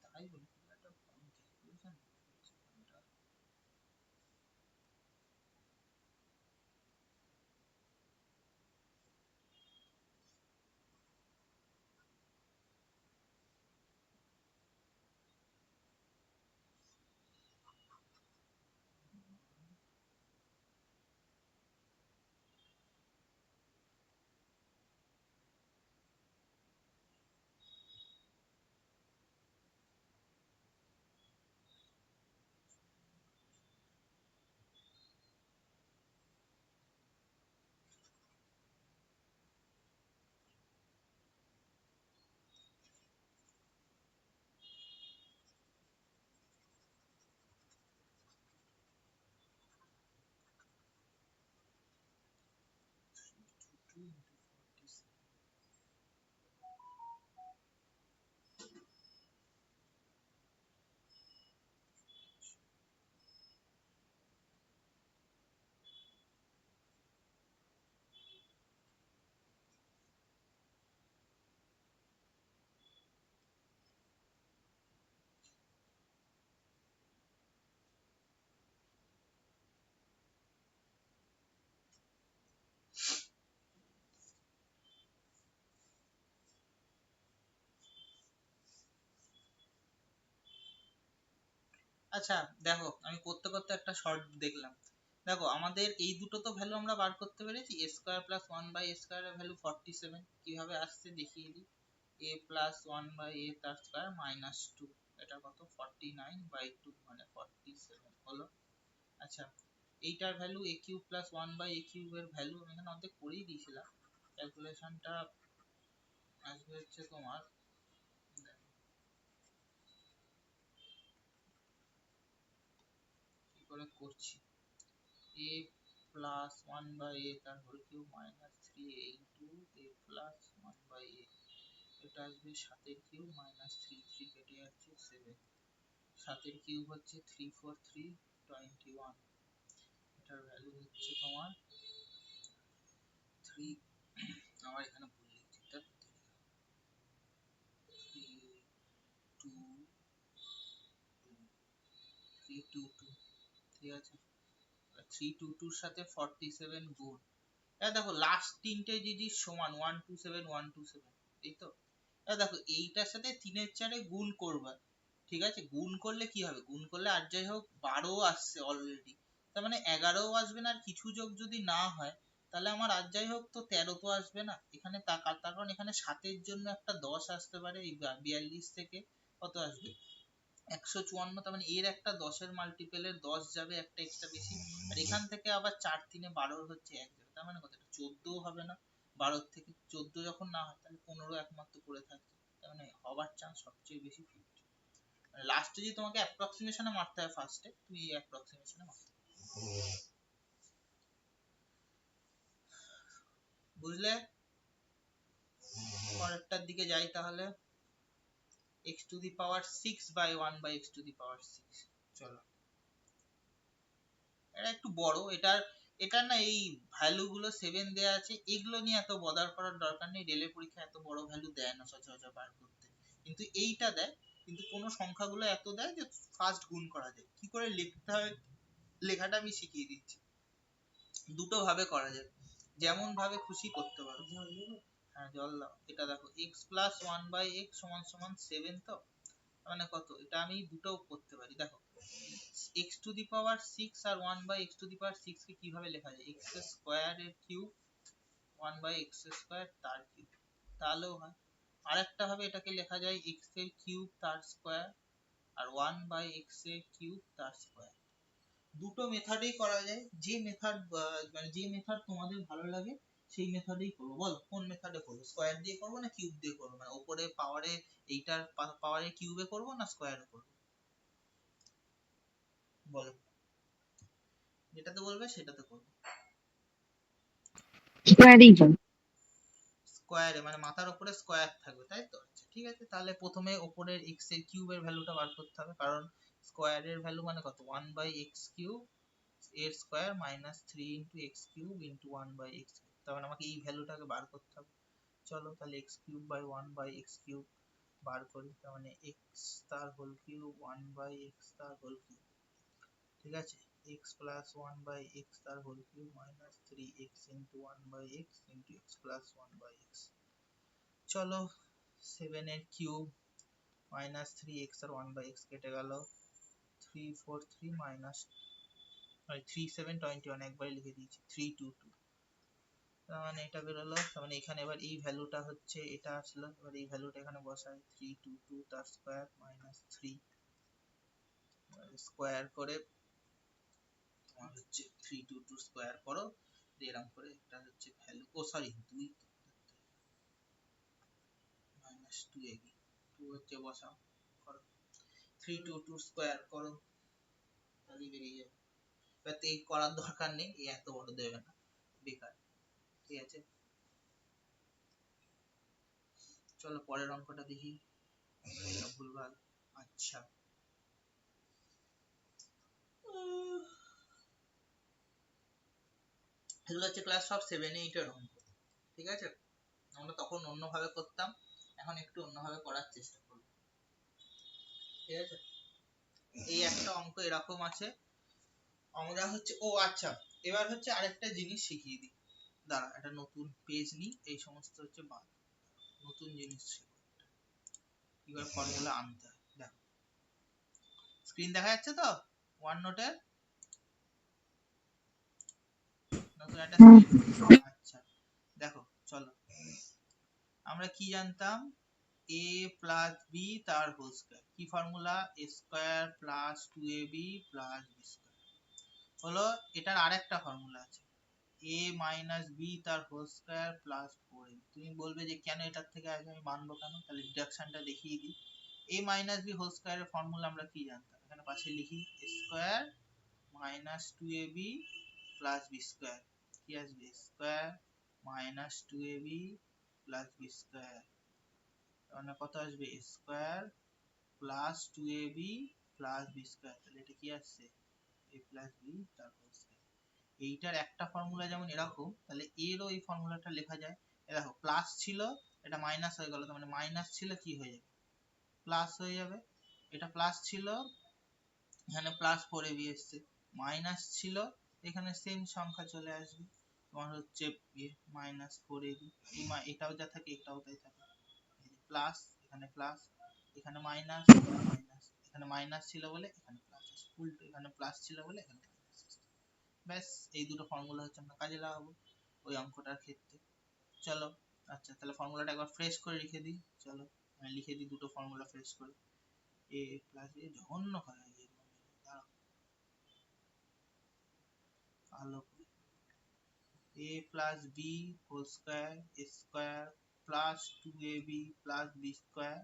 তাই বলি খুব একটা ভালো ক্যালকুলেশন আচ্ছা দেখো, আমি করতে করতে একটা শর্ট দেখলাম। দেখো আমাদের এই দুটো তো ভ্যালু আমরা বার করতে পেরেছি, a square plus 1 by a square এর ভ্যালু 47, কিভাবে আসছে দেখিয়ে দিই। a প্লাস 1 বাই a তার স্কয়ার মাইনাস 2, এটা কত 49 বাই 2 মানে 47 হলো। আচ্ছা এইটার value a cube plus 1 by a cube এর ভ্যালু আমি এখানে অর্ধেক করেই দিয়েছিলাম, ক্যালকুলেশনটা আসবে হচ্ছে তোমার, কি করে করছি, a প্লাস 1 বাই a তার whole cube minus 3 into a plus 1 by a, এটা আসবে 7 এর কিউব মাইনাস 3, 3 কেটে যাচ্ছে 7, 7 এর কিউব হচ্ছে 3 4 3 21, এটার ভ্যালু হচ্ছে তোমার 3, আমার এখানে ভুল লিখছি, 3 2 3 2 2, ঠিক আছে, 322 এর সাথে 47 গুণ, এটা দেখো লাস্ট তিনটে ডিজিট সমান 127 127, এই তো। এবার দেখো এইটার সাথে 3 এর 4 গুণ করবা, ঠিক আছে, গুণ করলে কি হবে, গুণ করলে আর যাই হোক 12 আসছে অলরেডি, তার মানে 11 আসবে না, আর কিছু যোগ যদি না হয় তাহলে আমার আর যাই হোক তো 13 তো আসবে না এখানে, তার কারণ এখানে 7 এর জন্য একটা 10 আসতে পারে, এই 42 থেকে কত আসবে 154, তার মানে এর একটা 10 এর মাল্টিপেলের 10 যাবে একটা এক্সট্রা বেশি, আর এখান থেকে আবার 4 3 12 হচ্ছে 1 যাবে, তার মানে কত, এটা 14 হবে না, 12 থেকে 14 যখন না হয় তাহলে 15 একমাত্র পড়ে থাকছে, তার মানে হবার চান্স সবচেয়ে বেশি 50, মানে লাস্টে যদি তোমাকে অ্যাপ্রক্সিমেশনে মারতে হয় ফার্স্টে, তুমি এই অ্যাপ্রক্সিমেশনে মারতে হবে। বুঝলে, পরেরটার দিকে যাই তাহলে, x to the power 6 by 1 by x to the power 6, চলো এটা একটু বড়, এটার না এই ভ্যালু গুলো 7 দেয়া আছে, এগুলো নিয়ে এত বদার করার দরকার নেই, রেলের পরীক্ষা এত বড় ভ্যালু দেয় না সচরাচর বার করতে, কিন্তু এইটা দেয়, কিন্তু কোন সংখ্যাগুলো এত দেয় যে ফার্স্ট গুণ করা যায়, কি করে লিখতে হয় লেখাটা আমি শিখিয়ে দিচ্ছি, দুটো ভাবে করা যায়, যেমন ভাবে খুশি করতে পারো। হ্যাঁ জল দাও, এটা দেখো x প্লাস 1 বাই x সমান সমান 7, তো মানে কত, এটা আমি দুটো করতে পারি, দেখো x টু দি পাওয়ার 6 আর 1 by x to the power 6 কে কিভাবে লেখা যায়, x স্কয়ার এর কিউব 1 বাই x স্কয়ার তার কিউব, তাহলেও হয়। আরেকটা ভাবে এটাকে লেখা যায় x এর কিউব তার স্কয়ার আর 1 বাই x এর কিউব তার স্কয়ার, দুটো মেথডেই করা যায়, যে মেথড মানে যে মেথড তোমাদের ভালো লাগে সেই মেথডেই করবো, বলো কোন মেথডে করবো, স্কয়ার দিয়ে করবো না কিউব দিয়ে করবো, মানে উপরে পাওয়ারে এইটার পাওয়ারে কিউবে করবো না স্কয়ারে করবো, বলো, যেটাতে বলবে সেটাতে করবো। স্কোয়ারই যাও। স্কয়ারে মানে মাথার উপরে স্কয়ার থাকবে, তাই তো, আচ্ছা ঠিক আছে, তাহলে প্রথমে উপরের x এর কিউবের ভ্যালুটা বার করতে হবে, কারণ স্কয়ারের ভ্যালু মানে কত 1 বাই x কিউব এর square minus 3 into x cube into 1 by x cube, তার মানে আমাকে এই ভ্যালুটাকে বার করতে হবে, চলো তাহলে x cube by 1 by x cube বার করি, তার মানে x তার হোল কিউব 1 বাই x তার হোল কিউব, ঠিক আছে, x প্লাস 1 বাই x তার whole cube minus 3x into 1 by x into x plus 1 by x, চলো 7 এর কিউব মাইনাস 3x আর 1 বাই x কেটে গেল, 3 4 3 মাইনাস 3 7 21, একবারে লিখে দিয়েছি 322, তার মানে এটা বেরোলো, তার মানে এখানে এবার এই ভ্যালুটা হচ্ছে এটা আসলো, এবার এই ভ্যালুটা এখানে বসাই 322 তার স্কয়ার মাইনাস 3 স্কয়ার করে তোমার হচ্ছে 322 স্কয়ার করো, এরকম করে এটা হচ্ছে ভ্যালু, ও সরি 2 মাইনাস 2 এ 2 হচ্ছে বসাও, করো 322 স্কয়ার করো, তাহলে বেরিয়ে যাবে, এবার এই করার দরকার নেই, এই এত বড় দেবে না, বেকার, ঠিক আছে, চলো পরের অঙ্কটা দেখি, এটা ভুলভাল, আচ্ছা এগুলো হচ্ছে ক্লাস সব 7 8 এর অঙ্ক, ঠিক আছে, আমরা তখন অন্যভাবে করতাম, এখন একটু অন্যভাবে করার চেষ্টা করব, ঠিক আছে, এই একটা অঙ্ক এরকম আছে, আমরা হচ্ছে, ও আচ্ছা এবার হচ্ছে আরেকটা জিনিস শিখিয়ে দিই, দাঁড়া একটা নতুন পেজ নিই, এই সমস্ত হচ্ছে বাদ, নতুন জিনিস শেখো, কিভাবে ফর্মুলা আনতে হয়, দেখো স্ক্রিন দেখা যাচ্ছে তো ওয়ান নোটের নতুন একটা স্ক্রিন? আচ্ছা দেখো চলো, আমরা কি জানতাম, a প্লাস বি তার হোল স্কয়ার, কি formula, a square plus 2ab plus b square. হলো এটার আরেকটা ফর্মুলা আছে, a মাইনাস বি তার হোল স্কয়ার প্লাস 4ab। তুমি বলবে যে কেন এটার থেকে আগে আমি মানবো কেন, তাহলে ডিডাকশনটা দেখিয়ে দিই। a মাইনাস বি হোল স্কয়ারের ফর্মুলা আমরা কি জানতাম, এখানে পাশে লিখি, a square minus 2ab plus b square, কি আসবে, square minus 2ab plus b square, মানে কত আসবে, square plus 2ab plus b square, তাহলে এটা কি আসছে, a প্লাস b তার হোল স্কয়ার। এইটার একটা ফর্মুলা যেমন এরকম, তাহলে এরও এই ফর্মুলাটা লেখা যায়। এ দেখো প্লাস ছিল, এটা মাইনাস হয়ে গেল, তার মানে মাইনাস ছিল কি হয়ে যাবে, প্লাস হয়ে যাবে। এটা প্লাস ছিল, এখানে প্লাস 4ab এসছে, মাইনাস ছিল, এখানে সেম সংখ্যা চলে আসবে, তোমার হচ্ছে মাইনাস 4ab, এটাও যা থাকে এটাও তাই থাকে, প্লাস এখানে প্লাস, এখানে মাইনাস, এখানে মাইনাস, এখানে মাইনাস ছিল বলে এখানে প্লাস আসছে, উল্টো এখানে প্লাস ছিল বলে এখানে মাইনাস আসছে। ব্যাস এই দুটো ফর্মুলা হচ্ছে আমরা কাজে লাগাবো ওই অঙ্কটার ক্ষেত্রে। চলো আচ্ছা, তাহলে ফর্মুলাটা একবার ফ্রেশ করে লিখে দিই, চলো আমি লিখে দিই দুটো ফর্মুলা ফ্রেশ করে। a প্লাস এ জঘন্য হয় ভালো, a plus B whole square square plus 2ab plus b square,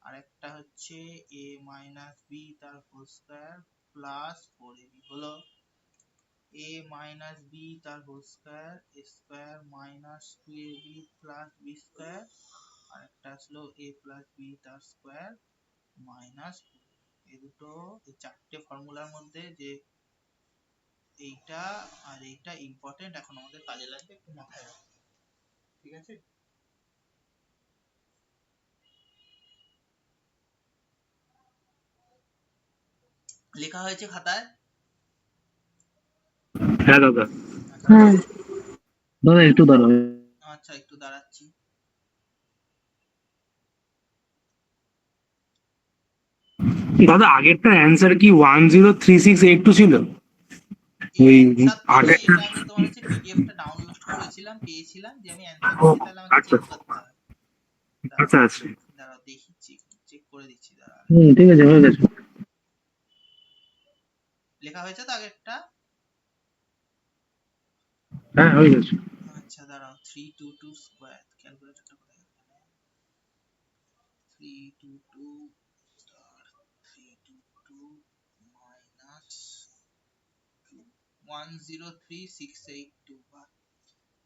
আর একটা হচ্ছে a মাইনাস বি তার হোল স্কয়ার প্লাস 4ab। হলো a মাইনাস বি তার whole square square minus 2ab plus b square, আর একটা আসলো a প্লাস বি তার স্কয়ার মাইনাস 4ab। এই দুটো, এই চারটে ফর্মুলার মধ্যে যে এইটা আর এইটা ইম্পর্টেন্ট, এখন আমাদের কাজে লাগবে, একটু মাথায় রাখো, ঠিক আছে। লেখা হয়েছে খাতায়? হ্যাঁ দাদা। আচ্ছা হ্যাঁ দাদা একটু দাঁড়াও। আচ্ছা একটু দাঁড়াচ্ছি। দাদা আগেরটা অ্যান্সার কি 103682 ছিল? ওই অ্যান্সার তো নয়, আগেরটা। এটা আমি তোমার হচ্ছে পিডিএফটা ডাউনলোড করেছিলাম, পেয়েছিলাম যে আমি অ্যান্সার ও, দিচ্ছি, তাহলে আমাকে আচ্ছা চেক করতে হয়। দাঁড়াও আচ্ছা আচ্ছা। দাঁড়াও দেখি, চেক চেক করে দিচ্ছি, দাঁড়াও। ঠিক আছে, হয়ে গেছে। লেখা হয়েছে তো আগেরটা? হ্যাঁ হয়ে গেছে। আচ্ছা দাঁড়াও, 322 স্কয়ার, ক্যালকুলেটরটা কোথায় গেল, 322 স্টার 322 মাইনাস 103682, বা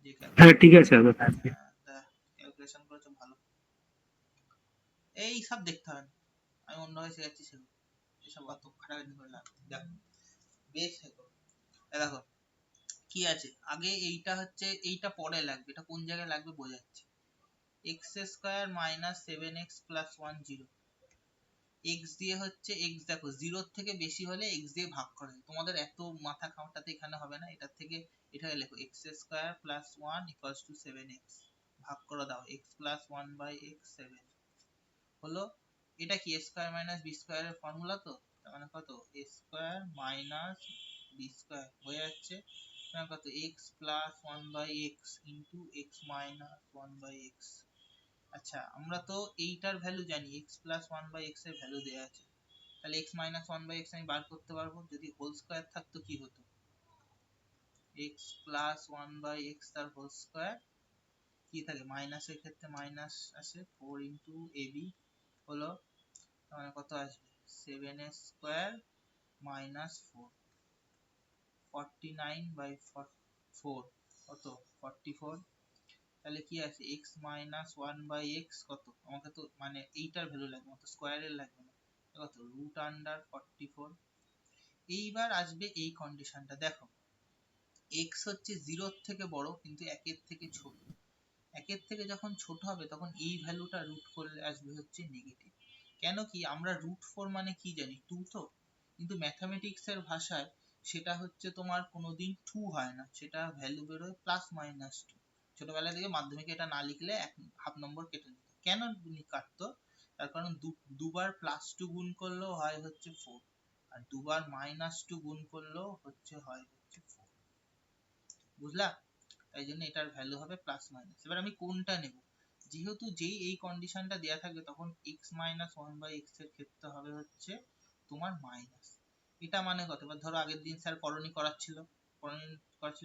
যে হ্যাঁ ঠিক আছে দাদা। ক্যালকুলেশন করেছো ভালো। এই সব দেখতে হয় না, আমি অন্য হয়ে শেখাচ্ছি, সেগুলো এসব অত খাটাখাটি করে লাভ নেই। দেখো বেশ শেখো, দেখো কি আছে, আগে এইটা হচ্ছে, এইটা পরে লাগবে, এটা কোন জায়গায় লাগবে বোঝাচ্ছি। X square minus 7x plus 1 0, x দিয়ে হচ্ছে, এক্স দেখো জিরোর থেকে বেশি হলে এক্স দিয়ে ভাগ করা যায়, তোমাদের এত মাথা খাওয়াটাতে এখানে হবে না, এটার থেকে এটাকে লেখো x square plus 1 equals to 7x, ভাগ করে দাও x প্লাস 1 বাই x 7। হলো এটা কি স্কয়ার মাইনাস বি স্কয়ারের ফর্মুলা, তো তার মানে কত, a square minus b square হয়ে যাচ্ছে, মানে কত, x plus 1 by x into x minus 1 by x। আচ্ছা আমরা তো এইটার ভ্যালু জানি, x প্লাস 1 বাই x এর ভ্যালু দেয়া আছে, তাহলে x মাইনাস 1 বাই x আমি বার করতে পারবো, যদি হোল স্কয়ার থাকতো কি হতো, x প্লাস 1 বাই x তার হোল স্কয়ার, কি থাকে মাইনাসের ক্ষেত্রে মাইনাস আসে, 4 ইনটু ab। হলো মানে কত আসবে, 7 স্কয়ার মাইনাস 4, 49 বাই 4 কত, 44। তাহলে কি আছে, x মাইনাস 1 বাই x কত, আমাকে তো মানে এইটার ভ্যালু লাগবে, আমাকে স্কয়ারের লাগবে না, কত, রুট আন্ডার 44। এইবার আসবে এই কন্ডিশনটা, দেখো x হচ্ছে 0 থেকে বড় কিন্তু 1 এর থেকে ছোট, 1 এর থেকে যখন ছোট হবে তখন এই ভ্যালুটা রুট করলে আসবে হচ্ছে নেগেটিভ। কেন কি, আমরা রুট 4 মানে কি জানি, 2 তো, কিন্তু ম্যাথামেটিক্স এর ভাষায় সেটা হচ্ছে তোমার কোনোদিন 2 হয় না, সেটা ভ্যালু বেরোয় প্লাস মাইনাস 2। ছোটবেলা থেকে মাধ্যমিকে এটা না লিখলে হাফ নম্বর কেটে নিত। কেন কাটতো, তার কারণ দুবার প্লাস 2 গুণ করলেও হয় হচ্ছে 4, আর দুবার -2 গুণ করলেও হচ্ছে 4, বুঝলা? তাই জন্য এটার ভ্যালু হবে প্লাস মাইনাস। এবার আমি কোনটা নেব? যেহেতু যেই এই কন্ডিশনটা দেয়া থাকবে তখন x - 1/x এর ক্ষেত্রে হবে হচ্ছে তোমার মাইনাস। এটা মানে কত? এবার ধরো আগের দিন স্যার করণী করাচ্ছিল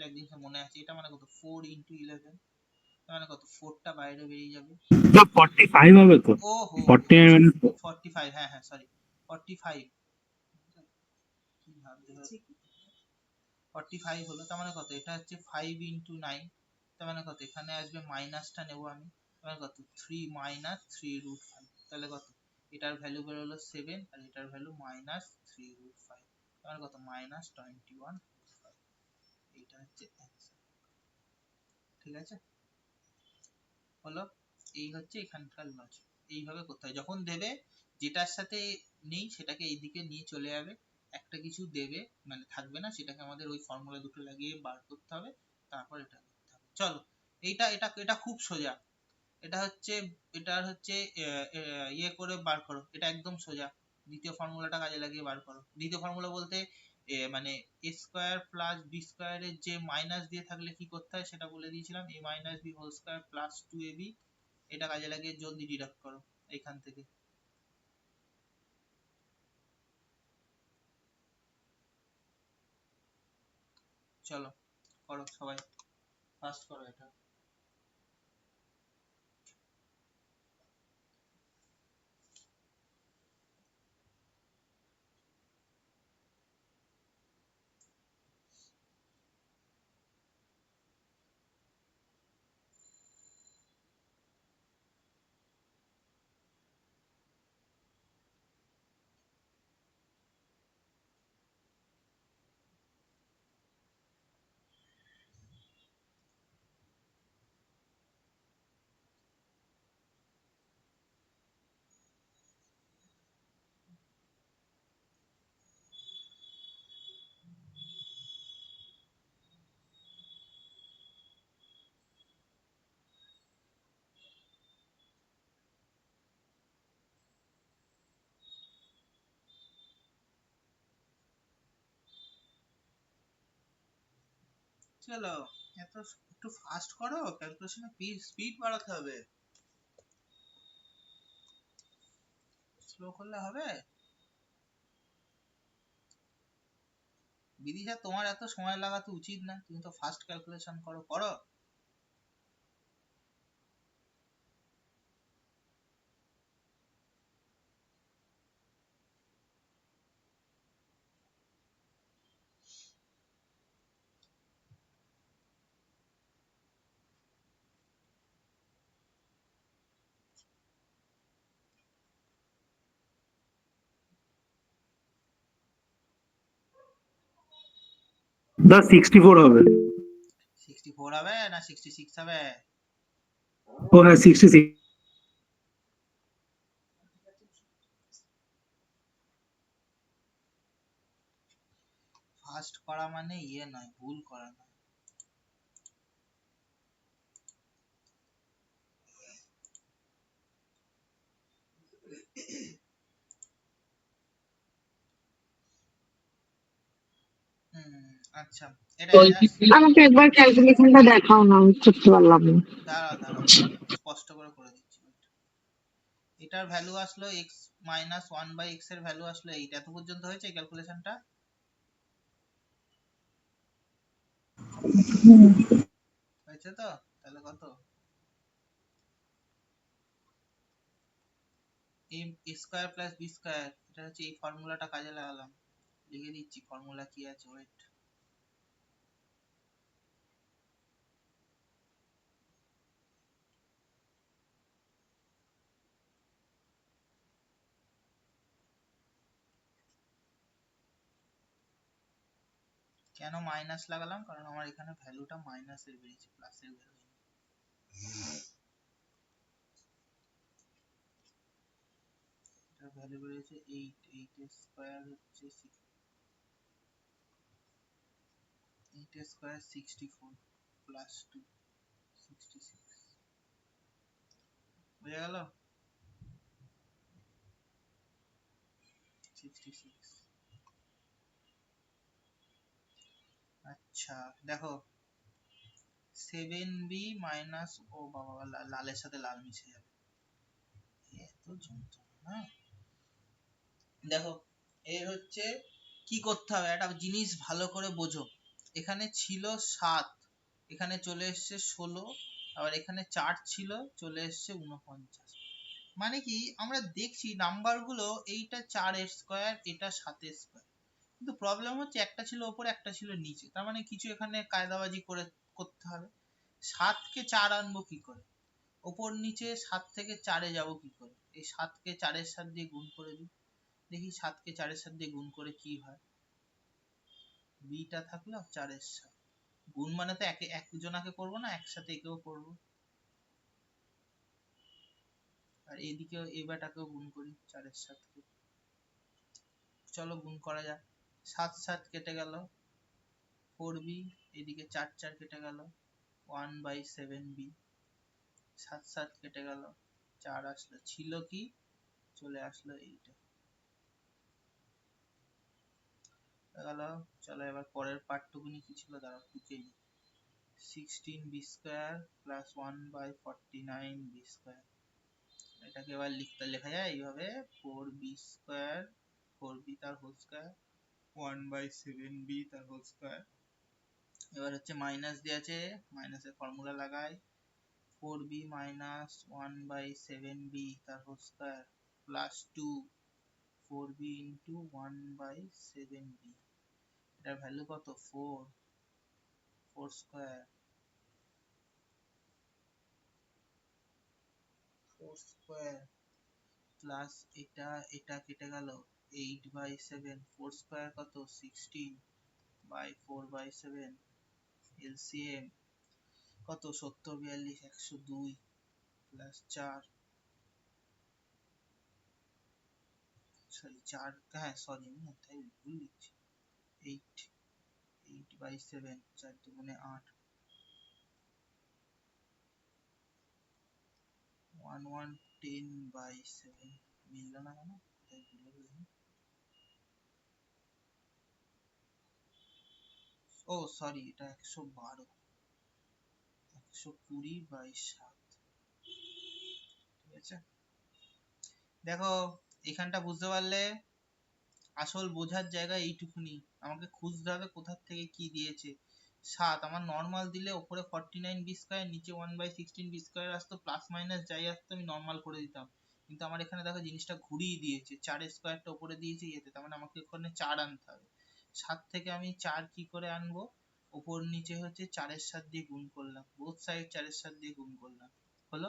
একদিন, মনে আছে? এটা মানে কত? 4 × 11, মানে কত? 4 টা বাইরে বেরিয়ে যাবে। 45 হবে তো। ওহো 40 45, হ্যাঁ হ্যাঁ সরি 45, কি ভাবতে পারছি, 45 হলো। তার মানে কত? এটা হচ্ছে 5 × 9, তার মানে কত? এখানে আসবে মাইনাসটা নেব আমি, তার মানে কত? 3 - 3√5, তাহলে কত? এটার ভ্যালু বেরোলো 7 আর এটার ভ্যালু -3√5, তার মানে কত? -21/5। এটা হচ্ছে অ্যান্সার। ঠিক আছে, হলো? এই হচ্ছে এখানকার লজিক। এইভাবে করতে হয়, যখন দেবে যেটার সাথে নেই সেটাকে এইদিকে নিয়ে চলে যাবে, একটা কিছু দেবে মানে থাকবে না, সেটাকে আমাদের ওই ফর্মুলা দুটো লাগিয়ে বার করতে হবে, তারপর এটা করতে হবে। চলো, এইটা এটা এটা খুব সোজা। এটার হচ্ছে ইয়ে করে বার করো, এটা একদম সোজা। দ্বিতীয় ফর্মুলাটা কাজে লাগিয়ে বার করো। দ্বিতীয় ফর্মুলা বলতে মানে a স্কয়ার প্লাস b স্কয়ারের যে মাইনাস দিয়ে থাকলে কি করতে হয় সেটা বলে দিয়েছিলাম, a - b whole square plus 2ab। এটা কাজে লাগিয়ে জলদি ডিডাক্ট করো এখান থেকে। চলো করো সবাই, ফাস্ট করো এটা। চলো, এত একটু ফাস্ট করো, ক্যালকুলেশনে স্পিড বাড়াতে হবে, স্লো করলে হবে? বিদিশা, তোমার এত সময় লাগাতে উচিত না, তুমি তো ফাস্ট ক্যালকুলেশন করো করো। দা 64 হবে। 64 হবে না 66 হবে? ও হ্যাঁ 66। ফাস্ট করা মানে ইয়ে নয়, ভুল করা নয়। আচ্ছা, এটা আমাকে একবার ক্যালকুলেশনটা দেখাও না, আমি করতে পারলাম না। দাঁড়াও দাঁড়াও, স্পষ্ট করে করে দিচ্ছি। এটার ভ্যালু আসলো x - 1/x এর ভ্যালু আসলো 8। এত পর্যন্ত হয়েছে ক্যালকুলেশনটা? হয়েছে তো? তাহলে কত? a square plus b square, এটা হচ্ছে এই ফর্মুলাটা কাজে লাগালাম, লিখে দিচ্ছি ফর্মুলা কি আছে, ওয়েট। কেন মাইনাস লাগালাম? কারণ আমার এখানে ভ্যালুটা মাইনাসের বেরিয়েছে, প্লাসের বেরোয়নি। এটার ভ্যালু বেরিয়েছে 8, 8 এর স্কয়ার হচ্ছে 8 এর স্কয়ার 64 প্লাস 2 66, বুঝা গেল? 66 আচ্ছা দেখো 7b মাইনাস, ও বাবা লালের সাথে লাল মিশে যাবে, এত যন্ত্রণা। দেখো এর হচ্ছে কি করতে হবে, একটা জিনিস ভালো করে বোঝো। এখানে ছিল 7, এখানে চলে এসছে 16, আবার এখানে 4 ছিল চলে এসছে 49। মানে কি আমরা দেখছি নাম্বার গুলো, এইটা 4 এর স্কয়ার, এটা 7 এর স্কয়ার, কিন্তু প্রবলেম হচ্ছে একটা ছিল ওপরে একটা ছিল নিচে, তার মানে কিছু এখানে কায়দাবাজি করে করতে হবে। 7 কে 4 আনবো কি করে, ওপর নিচে 7 থেকে 4 এ যাবো কি করে, এই 7 কে 4 এর সাথে দিয়ে গুণ করে দিই, দেখি 7 কে 4 এর সাথে দিয়ে গুণ করে কি হয়। বিটা থাকলো 4 এর সাথে গুণ, মানে তো একজনাকে করবো না, একসাথে একেও করবো, আর এদিকেও এই বেটাকেও গুণ করি 4 এর সাথে। চলো গুণ করা যাক, 7 7 কেটে গেল, 4b, এদিকে 4 4 কেটে গেল, 1/7b, 7 7 কেটে গেল, 4 আসলো, ছিল কি চলে আসলো এইটা গেল। চলো এবার পরের পার্টটুকুনি কি ছিল দাঁড়াও টুকে নি, 16b square plus 1/49b square, এটাকে এবার লেখা যায় এইভাবে, 4b স্কয়ার, 4b তার হোল স্কয়ার, 1/7b তার হোল স্কয়ার। এবার হচ্ছে মাইনাস দিয়ে আছে, মাইনাসের ফর্মুলা লাগাই, 4b মাইনাস 1/7b তার whole square plus 2 4b into 1/7b, এটার ভ্যালু কত 4, 4 স্কয়ার, 4 স্কয়ার প্লাস এটা এটা কেটে গেল 8/7, 4 স্কয়ার কত 16 বাই 4/7, এলসিএম কত 70 42 102 প্লাস 4, সরি 4, হ্যাঁ সরি আমি তাই ভুল লিখছি, 8 8/7, 4 দুগুণে 8, 1110/7, মিললো না কেন, তাই ভুলে গেলাম। ও সরি এটা 112, 120/7, ঠিক আছে। দেখো এখানটা বুঝতে পারলে, আসল বোঝার জায়গা এইটুকুনি, আমাকে খুঁজতে হবে কোথা থেকে কি দিয়েছে। 7 আমার নর্মাল দিলে ওপরে 49b স্কয়ার, নিচে 1/16b স্কয়ার আসতো, প্লাস মাইনাস যাই আসতো আমি নর্মাল করে দিতাম, কিন্তু আমার এখানে দেখো জিনিসটা ঘুরিয়ে দিয়েছে, 4 এর স্কয়ারটা উপরে দিয়েছে ইয়েতে, তার মানে আমাকে এখানে 4 আনতে হবে। 7 থেকে আমি 4 কি করে আনবো, ওপর নিচে হচ্ছে 4 এর সাথে দিয়ে গুণ করলাম, বোথ সাইড 4 এর সাথে দিয়ে গুণ করলাম, হলো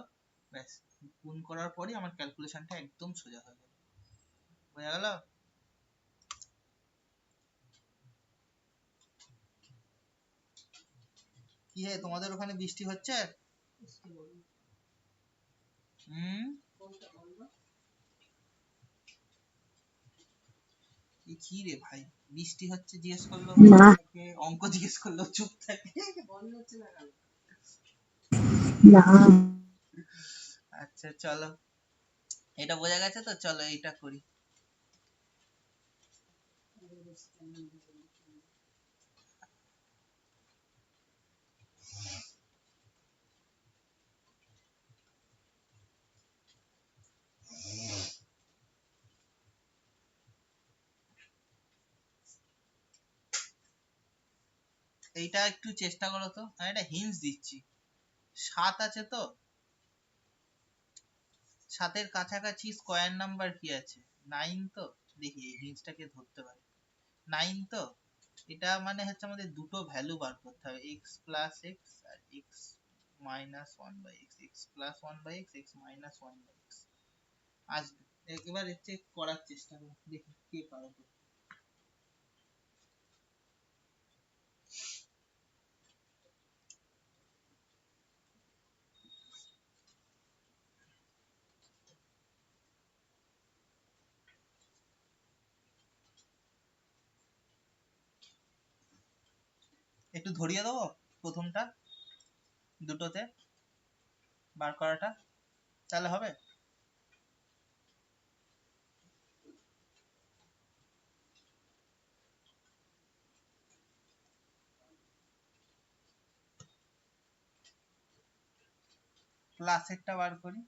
ব্যাস। গুণ করার পরে আমার ক্যালকুলেশনটা একদম সোজা হয়ে গেল, বোঝা গেল। কি হে তোমাদের ওখানে বৃষ্টি হচ্ছে? হুম, এ কি রে ভাই, বৃষ্টি হচ্ছে জিজ্ঞেস করলো চুপ না থাকে, অঙ্ক জিজ্ঞেস করলো চুপ থাকে। না আচ্ছা চলো, এটা বোঝা গেছে তো, চলো এইটা করি। এইটা একটু চেষ্টা করো তো, আমি একটা হিন্টস দিচ্ছি। 7 আছে তো, 7 এর কাছাকাছি স্কয়ার নাম্বার কি আছে, 9 তো, দেখি এই হিন্টসটাকে ধরতে পারি। 9 তো, এটা মানে হচ্ছে আমাদের দুটো ভ্যালু বার করতে হবে, x প্লাস এক্স আর x minus 1/x, x plus 1/x, x minus 1/x আসবে। এবার হচ্ছে করার চেষ্টা করো, দেখি কে পারো করতে। একটু ধরিয়ে দেবো প্রথমটা, দুটোতে বার করাটা, তাহলে হবে। প্লাসেরটা বার করি।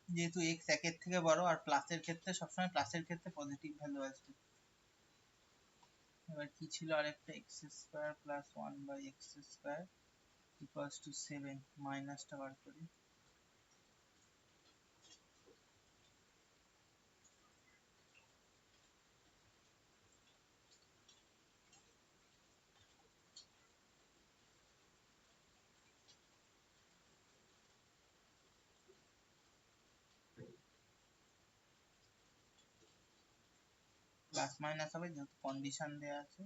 যেহেতু x একের থেকে বড় আর প্লাসের ক্ষেত্রে সবসময় প্লাসের ক্ষেত্রে পজিটিভ ভ্যালু আসবে। এবার কি ছিল আরেকটা, x square plus 1/x square equals to 7, মাইনাসটা বার করি। প্লাস মাইনাস হবে যেহেতু কন্ডিশন দেয়া আছে।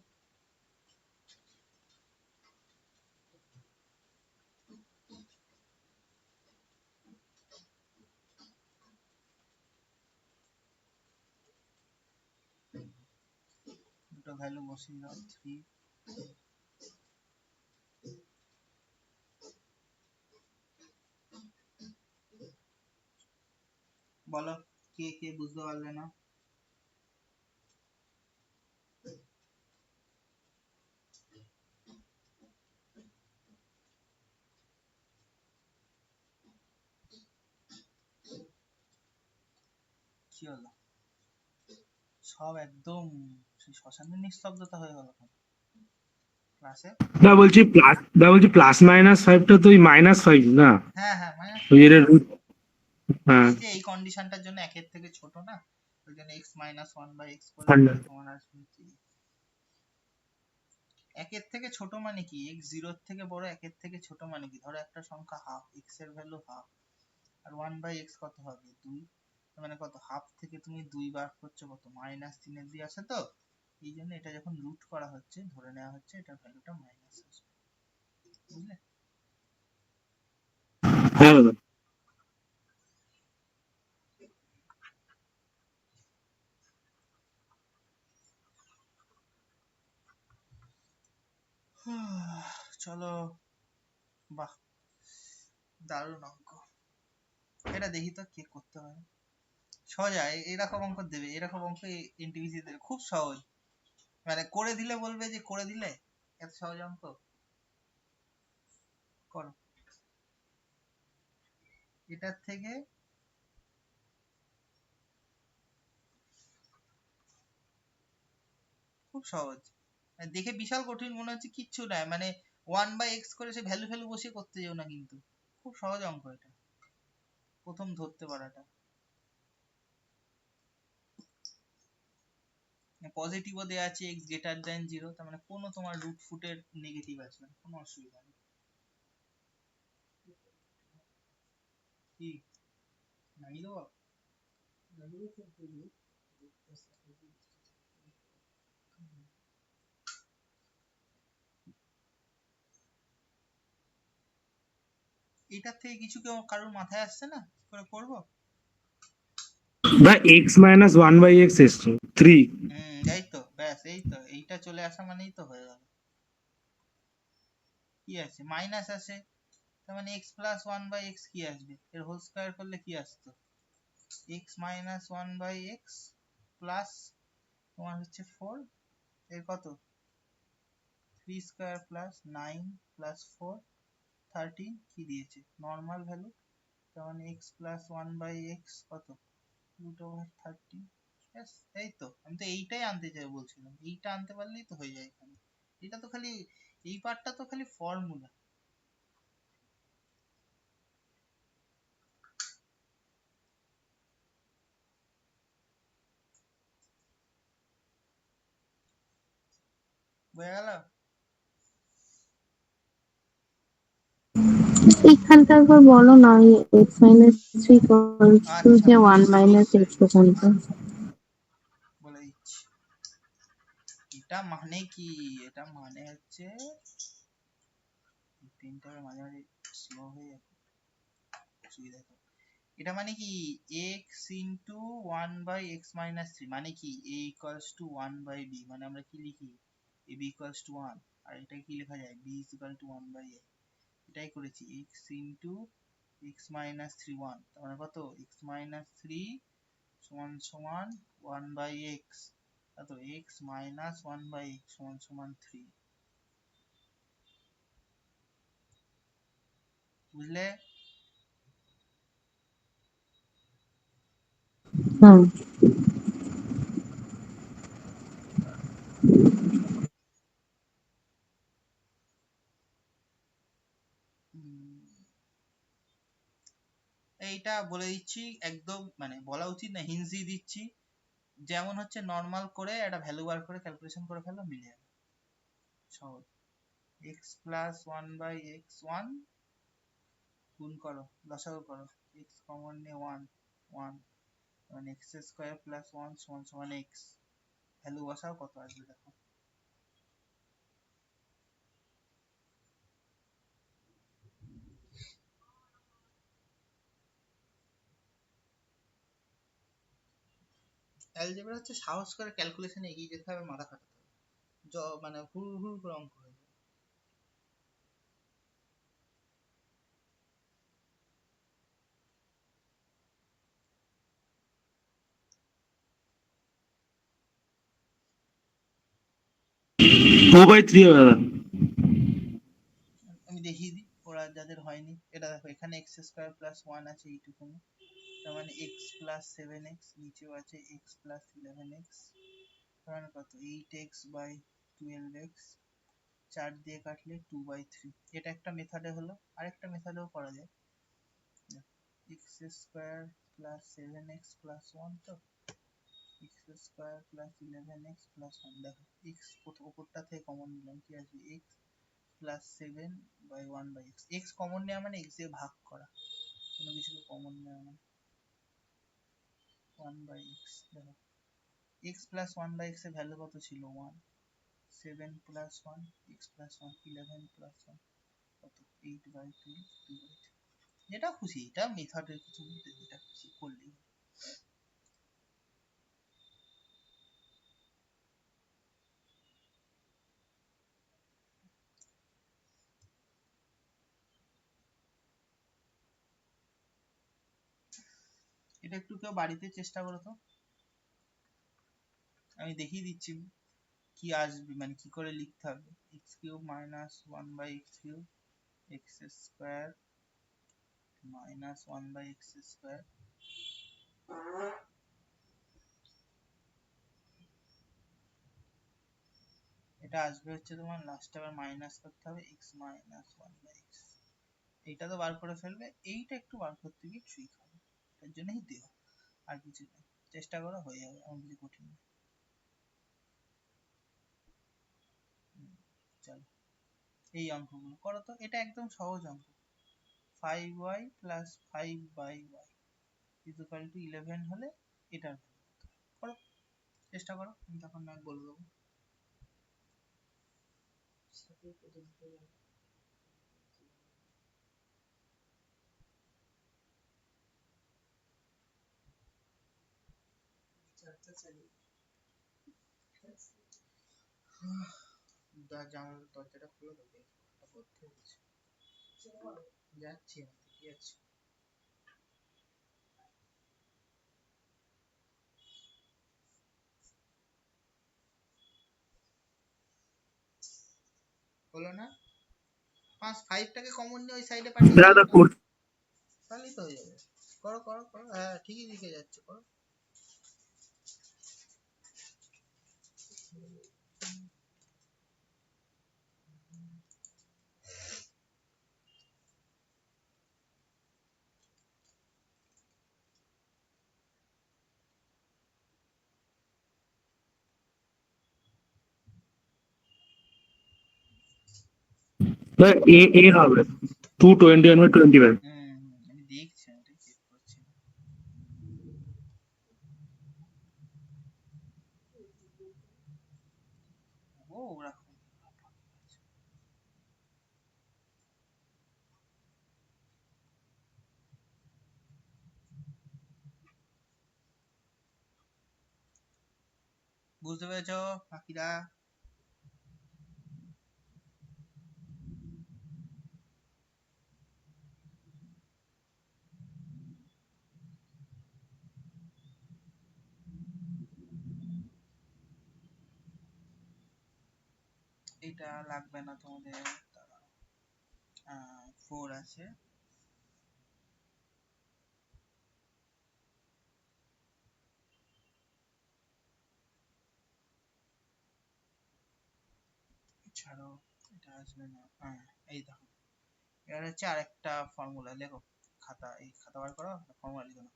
দুটো ভ্যালু বসিয়ে দাও, 3। বলো কে কে বুঝতে পারলে না? কি হলো? সব একদম শ্মশানের নিস্তব্ধতা হয়ে গেল ক্লাসে। বলছি প্লাস -5টা তো ওই -5 না? হ্যাঁ হ্যাঁ, মানে ওই এর root, হ্যাঁ। এই যে এই কন্ডিশনটার জন্য একের থেকে ছোট না, ওই জন্য x মাইনাস 1/x করলে ঠান্ডা। পরে তোমার আসবে কি, একের থেকে ছোট মানে কি, x 0 থেকে বড়, একের থেকে ছোট মানে কি, ধরো একটা সংখ্যা হাফ, x এর ভ্যালু হাফ, আর 1/x কত হবে 2, মানে কত, হাফ থেকে তুমি 2 বার করছো কত, -3 দিয়ে আসে। তো এই জন্য এটা যখন রুট করা হচ্ছে ধরে নেওয়া হচ্ছে এটার ভ্যালুটা মাইনাস আসবে, বুঝলে? হ্যাঁ দাদা। চলো, বাহ, দারুণ অঙ্ক। এটা দেখি তো কে করতে পারে। সোজা এরকম অঙ্ক দেবে, এরকম অঙ্ক এনটিপিসি দেবে, খুব সহজ, মানে করে দিলে বলবে যে করে দিলে, এত সহজ অঙ্ক। করো, এটার থেকে খুব সহজ, মানে দেখে বিশাল কঠিন মনে হচ্ছে, কিচ্ছু নাই, মানে 1/x করে সে ভ্যালু ভ্যালু বসিয়ে করতে যেও না, কিন্তু খুব সহজ অঙ্ক এটা, প্রথম ধরতে পারাটা। পজিটিভও দেওয়া আছে x গ্রেটার দ্যান 0, তার মানে কোনো তোমার রুট ফুটের নেগেটিভ আসবে না, কোনো অসুবিধা নেই। কি নামিয়ে দেবো? এটার থেকে কিছু কেউ কারোর মাথায় আসছে না কি করে করবো? বা x - 1/x এসছে 3। এই তো ব্যাস, এই তো এইটা চলে আসা মানেই তো হয়ে গেল। কি আছে, মাইনাস আছে, তার মানে x প্লাস 1/x কি আসবে, এর হোল স্কয়ার করলে কি আসতো, x মাইনাস 1/x প্লাস তোমার হচ্ছে 4, এর কত, 3 স্কয়ার প্লাস 9 প্লাস 4 13, কি দিয়েছে নর্মাল ভ্যালু, তার মানে x প্লাস 1/x কত, √13। ব্যাস, এই তো, আমি তো এইটাই আনতে চাই বলছিলাম, এইটা আনতে পারলেই তো হয়ে যায় এখানে। এটা তো খালি, এই পার্টটা তো খালি ফর্মুলা। বোঝা গেল? এইখানটা একবার বলো না, ওই x - 3 টু আচ্ছা যে বলছি 1 - x ওখানটা। বলে দিচ্ছি, এটা মানে কি, এটা মানে হচ্ছে, তিনটা মাঝে মাঝে স্লো হয়ে যাচ্ছে, অসুবিধা তো, এটা মানে কি x ইন্টু 1/x-3 মানে কি a ইকুয়ালস টু 1/b, মানে আমরা কি লিখি ab ইকুয়ালস টু 1, আর এটা কি লেখা যায় b is equal to 1/a। এটাই করেছি x ইন্টু x-3 1, তার মানে কত x-3 সমান সমান 1/x, কত x মাইনাস 1/x সমান সমান 3। বুঝলে? হুম। এইটা বলে দিচ্ছি, একদম মানে বলা উচিত না, হিন্টস দিয়ে দিচ্ছি। যেমন হচ্ছে নর্মাল করে একটা ভ্যালু বার করে ক্যালকুলেশন করে ফেলো, মিলে যাবে সহজ। x প্লাস 1/x1 গুণ করো, লসাগু করো, x কমন নিয়ে 1 1, মানে x স্কয়ার প্লাস 1 সমান সমান x, ভ্যালু বসাও, কত আসবে দেখো। অ্যালজেব্রা হচ্ছে সাহস করে ক্যালকুলেশনে এগিয়ে যেতে হবে, মাথা খাটাতে হবে, মানে হুড় হুড় করে অঙ্ক হয়ে যাবে। ও বাই 3 হবে দাদা। আমি দেখিয়ে দিই ওরা যাদের হয়নি। এটা দেখো এখানে এক্স স্কোয়ার প্লাস 1 আছে এইটুকুনি, তার মানে এক্স প্লাস 7x, নিচেও আছে এক্স প্লাস 11x, তার মানে কত 8x বাই 12x, 4 দিয়ে কাটলে 2/3। এটা একটা মেথডে হলো, আরেকটা মেথডেও করা যায়। X square plus 7x plus 1, তো x square plus 11x plus 1, দেখো এক্স উপরটা থেকে কমন নিলাম, কি আসবে x plus 7/1/x। X common নেওয়া মানে এক্স দিয়ে ভাগ করা, কোনো কিছুকে কমন নেওয়া মানে 1/x। দেখো এক্স প্লাস 1/x এর ভ্যালু কত ছিল 1, 7 প্লাস 1 x প্লাস 1 11 প্লাস 1 কত 8/12 2/3। যেটা খুশি, এটা মেথডের কিছু মধ্যে যেটা খুশি করলেই। এটা একটু কেউ বাড়িতে চেষ্টা করো তো, আমি দেখিয়ে দিচ্ছি কি আসবে, মানে কি করে লিখতে হবে। X cube minus 1/x3 x square minus 1/x square, এটা আসবে হচ্ছে তোমার লাস্টে আবার মাইনাস করতে হবে x মাইনাস 1/x। এইটা তো বার করে ফেলবে, এইটা একটু বার করতে গিয়ে ট্রিক হবে, তার জন্যই দেওয়া, আর কিছু না। চেষ্টা করো, হয়ে যাবে, এমন কিছু কঠিন না। চলো এই অঙ্কগুলো করো তো, এটা একদম সহজ অঙ্ক। 5y plus 5/y equal to 11 হলে এটার ভ্যালু করো, চেষ্টা করো, আমি তখন না বলে দেবো। জানালার দরজাটা খুলে দেবে, বদ্ধ হয়েছে, যাচ্ছি আমি, কি আছে হলো না। 5টাকে কমন নিয়ে ওই সাইডে পাঠিয়ে দাও দাদা না, করছি। তাহলেই তো হয়ে যাবে। করো করো করো, হ্যাঁ ঠিকই লিখে যাচ্ছে, করো। এ এ হবে 221/25। আমি দেখছি, আমি এটা চেক করছি। ও ওরকম বুঝতে পেরেছো বাকিরা? এটা লাগবে না তোমাদের, 4 আছে। ছাড়ো, এটা আসবে না। এই দেখো, এবার হচ্ছে আরেকটা ফর্মুলা লেখো। এই খাতা বার করো, ফর্মুলা লিখো না।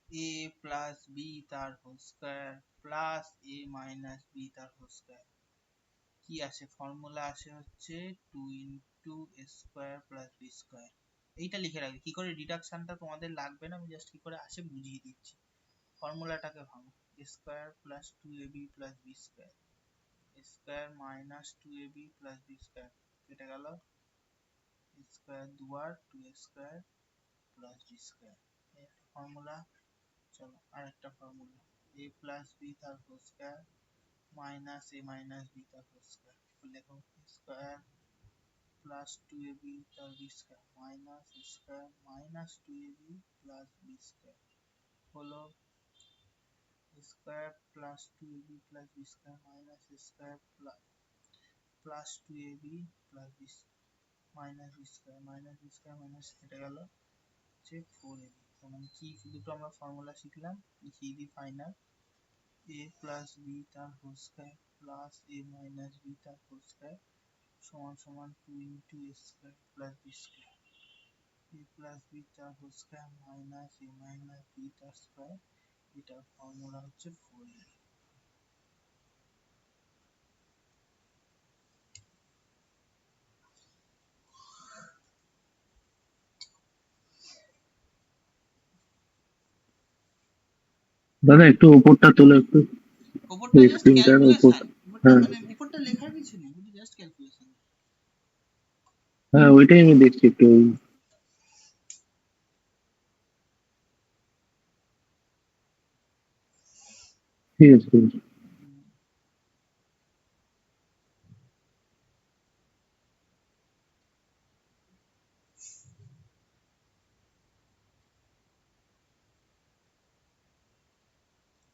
a প্লাস বি তার whole square plus a minus B তার হোল স্কয়ার কি আসে? ফর্মুলা আসে হচ্ছে 2 into a square plus b square. এইটা লিখে রাখবে। কি করে ডিডাকশনটা তোমাদের লাগবে না, আমি জাস্ট কি করে আসে বুঝিয়ে দিচ্ছি। ফর্মুলাটাকে ভাঙো। a square plus 2ab plus b square, a square minus 2ab plus b square কেটে গেল, a স্কয়ার দুবার 2a square plus b square. এই একটা ফর্মুলা। চলো আরেকটা ফর্মুলা, a প্লাস b তার whole square minus a minus b তার হোল স্কয়ার। লেখো স্কয়ার প্লাস 2ab তার b square minus square minus 2ab plus b square হলো square plus 2ab plus b square minus square plus 2ab plus b minus b square minus b square minus কেটে গেল হচ্ছে 4ab। মানে কি দুটো আমরা ফর্মুলা শিখলাম, লিখিয়ে দিই ফাইনাল। a প্লাস b তার whole square plus a minus b তার হোল স্কয়ার সমান সমান 2 into a square plus b square, a plus b তার whole square minus a minus b তার স্কয়ার। এটার ফর্মুলা হচ্ছে 4a। দাদা একটু উপরটা তোলো একটু, উপরটা এই জাস্ট স্ক্রিনটার উপর। ক্যালকুলেশন, উপরটা হ্যাঁ মানে উপরটা লেখার কিছু নেই, উপরটা জাস্ট ক্যালকুলেশন। হ্যাঁ, ওইটাই আমি দেখছি একটু। ঠিক আছে ঠিক আছে।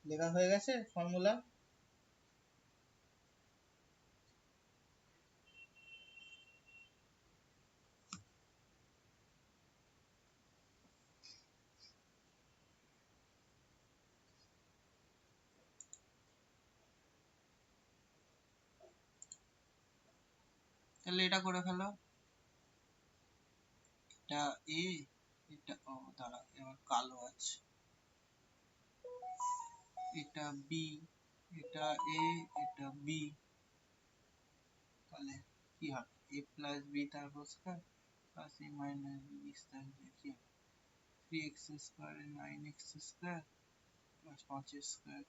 লেখা হয়ে গেছে ফর্মুলা? তাহলে এটা করে ফেলো। এটা এ, এটা ও দাঁড়া এবার কালো আছে, এটা বি, এটা এ, এটা বি। তাহলে কি হবে? a প্লাস বি তার whole square plus a minus b square কি হবে? 3x square 9x square plus 5 square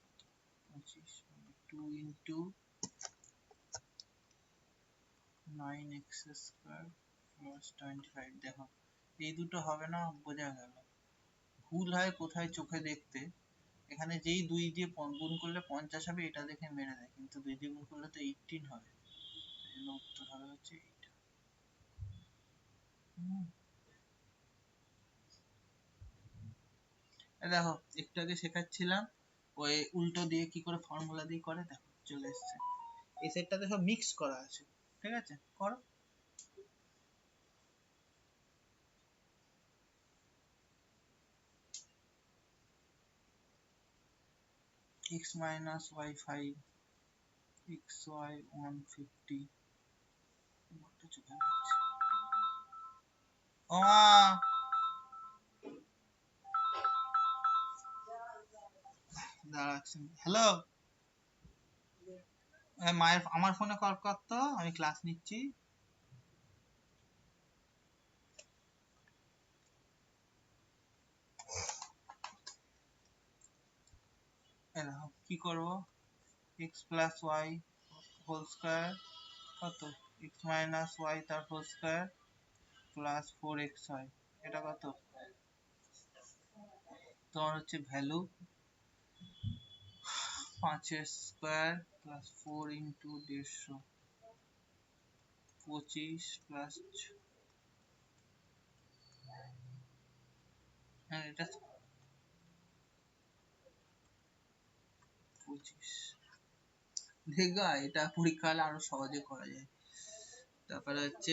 25 মানে 2 ইনটু 9x স্কয়ার প্লাস 25। দেখো এই দুটো হবে না, বোঝা গেল। ভুল হয় কোথায় চোখে দেখতে, এখানে যেই 2 দিয়ে গুণ করলে 50 হবে এটা দেখে মেরে দেয়, কিন্তু 2 দিয়ে গুণ করলে তো 18 হবে। এই জন্য উত্তর হবে হচ্ছে এইটা। দেখো একটু আগে শেখাচ্ছিলাম ওই উল্টো দিয়ে কি করে ফর্মুলা দিয়ে করে, দেখো চলে এসছে। এই সেটটাতে সব মিক্স করা আছে, ঠিক আছে করো। x minus y 5, xy 150। ঘরটা চোখে লাগছে। ও মা, দাঁড়াচ্ছি। হ্যালো, মায়ের আমার ফোনে কল করতো, আমি ক্লাস নিচ্ছি। দেখো কি করবো, x plus y whole square কত, x মাইনাস ওয়াই তার হোল স্কয়ার প্লাস 4xy, এটা কত তোমার হচ্ছে value 5 square plus 4 into 150 25 plus এটা 25 দেখো এটা পরীক্ষা হলে আরো সহজে করা যায়। তারপরে হচ্ছে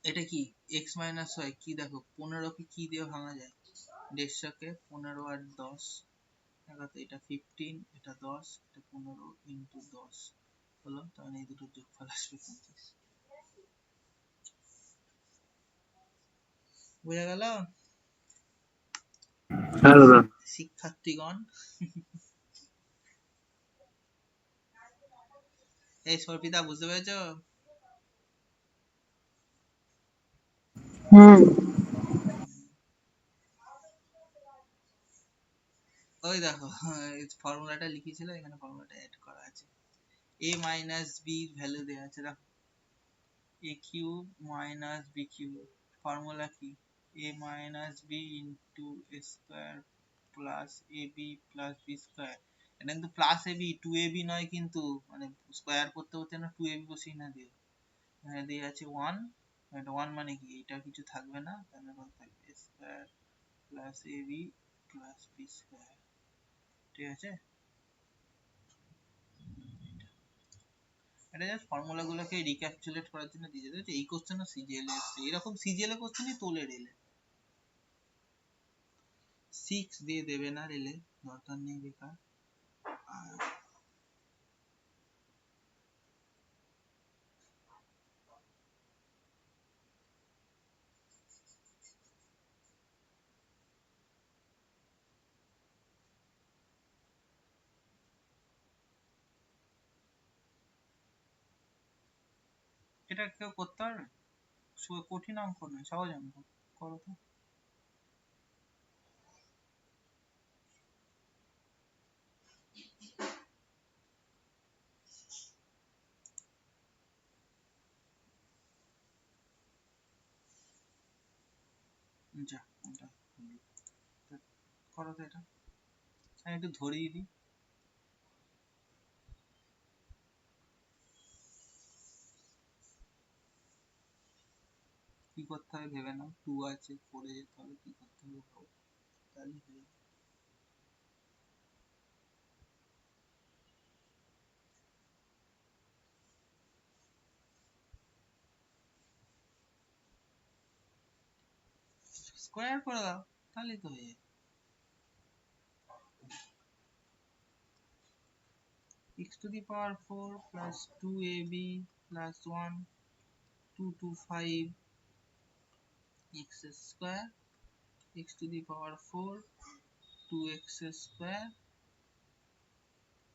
এটা কি x মাইনাস y কি দেখো 15 কে কি দিয়ে ভাঙা যায় 150 কে 15 আর 10 দেখো তো এটা 15 এটা 10 এটা 15 ইন্টু 10 হলো তাহলে এই দুটোর যোগফল আসবে 25। বোঝা গেল হ্যাঁ দাদা। শিক্ষার্থীগণ? এই সর্পিতা বুঝতে পেরেছো? হুম। ওই দেখো ফর্মুলাটা লিখেছিল এখানে ফর্মুলাটা অ্যাড করা আছে। a মাইনাস b এর ভ্যালু দেওয়া আছে দেখো a cube minus b cube formula কি a minus b into a square plus ab plus b square. এটা কিন্তু প্লাস ab 2ab নয় কিন্তু মানে স্কোয়ার করতে করতে না 2ab বসিয়ে না দিও। এখানে দিয়ে আছে 1 এটা 1 মানে কি এটা কিছু থাকবে না তাহলে কত থাকবে square plus ab plus b square. ঠিক আছে এটা জাস্ট ফর্মুলা গুলোকে রিক্যাপচুলেট করার জন্য দিয়ে দিয়েছে। এই কোশ্চেনও সিজিএল এসছে এরকম সিজিএল এর কোশ্চেনই তোলে রেলে 6 দিয়ে দেবে না রেলে দরকার নেই বেকার। আর এটা কেউ করতে পারবে কঠিন অঙ্ক নয় সহজ অঙ্ক করো তো। যা ওটা হলো। তা করো তো এটা আমি একটু ধরিয়ে দিই। কি করতে হবে ভেবে নাও 2 আছে 4 এ যেতে হবে কি করতে হবে ভাবো তাহলেই হয়ে যাবে। স্কোয়ার করে দাও তাহলেই তো হয়ে যাবে। x to the power 4 plus 2ab plus 1 225 x square x to the power 4 2x square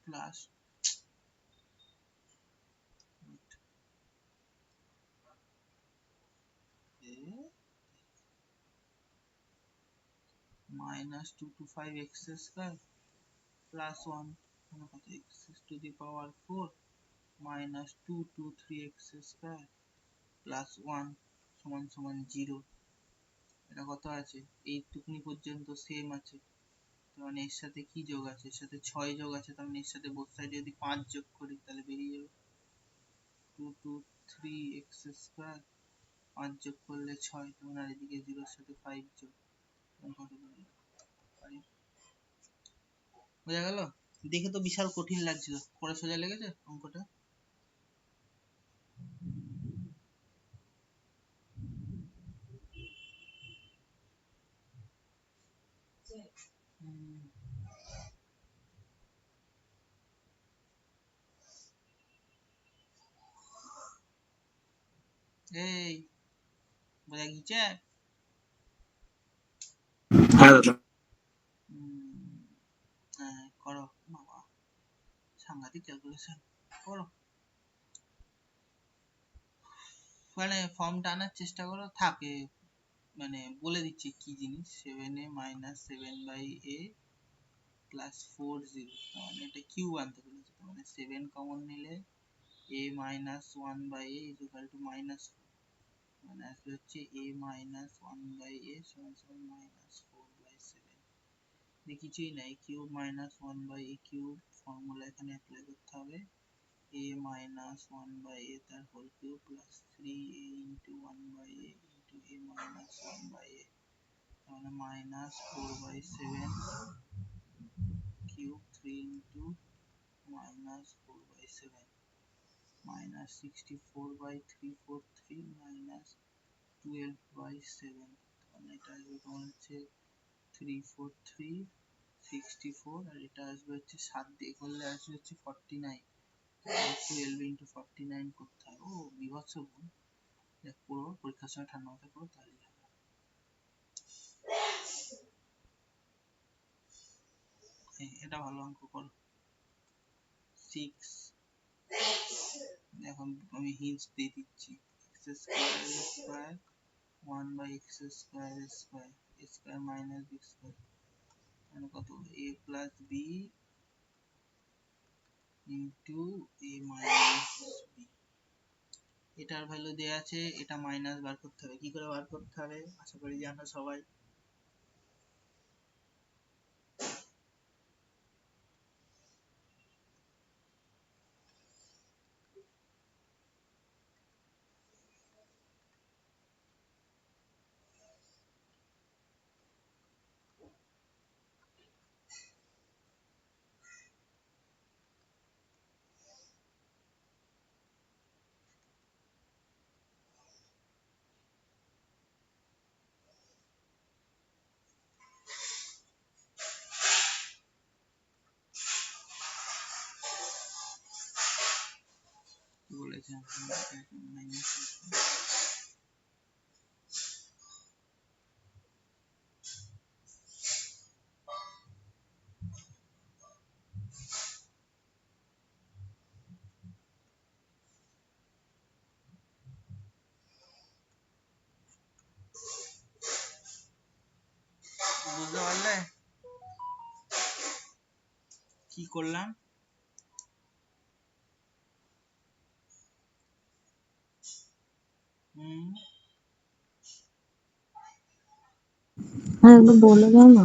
plus minus 225 x square plus 1 মানে কত x to the power 4 minus 223 x square plus 1 সমান সমান 0। এটা কত আছে এইটুকুনি পর্যন্ত সেম আছে তার মানে এর সাথে কি যোগ আছে এর সাথে 6 যোগ আছে তার মানে এর সাথে বোথ সাইডে যদি 5 যোগ করি তাহলে বেরিয়ে যাবে 223 x স্কয়ার 5 যোগ করলে 6 তার মানে আর এদিকে 0 এর সাথে 5 যোগ কত বেরোলো 5। বোঝা গেল? দেখে তো বিশাল কঠিন লাগছিল করে সোজা লেগেছে অঙ্কটা। এই বোঝা গেছে? হ্যাঁ দাদা। হ্যাঁ করো বাবা সাংঘাতিক ক্যালকুলেশন করো। মানে ফর্মটা আনার চেষ্টা করো থাকে মানে বলে দিচ্ছি কি জিনিস 7a মাইনাস 7/a প্লাস 40 মানে এটা কিউব আনতে বলেছে তার মানে 7 কমন নিলে a minus 1/a is equal to minus 4 মানে আসবে হচ্ছে a মাইনাস 1/a সমান সমান মাইনাস 4/7 যে কিছুই নাই, cube minus one by a cube formula এখানে অ্যাপ্লাই করতে হবে। a minus 1 by a তার whole cube plus 3a into 1 by a into a minus 1 by a, তাহলে minus 4 by 7 cube 3 into minus 4 by 7 minus 64 by 343 minus 12 by 7, তাহলে এটা আসবে তোমার হচ্ছে 343 64, আর এটা আসবে হচ্ছে 7 দিয়ে করলে আসবে হচ্ছে 49, 12 into 49 করতে হবে। ও বিভৎস গুণ, পুরো পরীক্ষার সময় ঠান্ডা মাথায় করো তাহলেই হবে। এটা ভালো অঙ্ক করো। 6, এখন আমি হিন্টস দিয়ে দিচ্ছি। x square square 1 by x square square square minus b square মানে কত, a plus b into a minus b। এটার ভ্যালু দেয়া আছে, এটা মাইনাস বার করতে হবে। কি করে বার করতে হবে আশা করি জানো সবাই। কি বলেছে মাইনাস, বুঝতে পারলে কি করলাম? হ্যাঁ একটু বলে দাও না।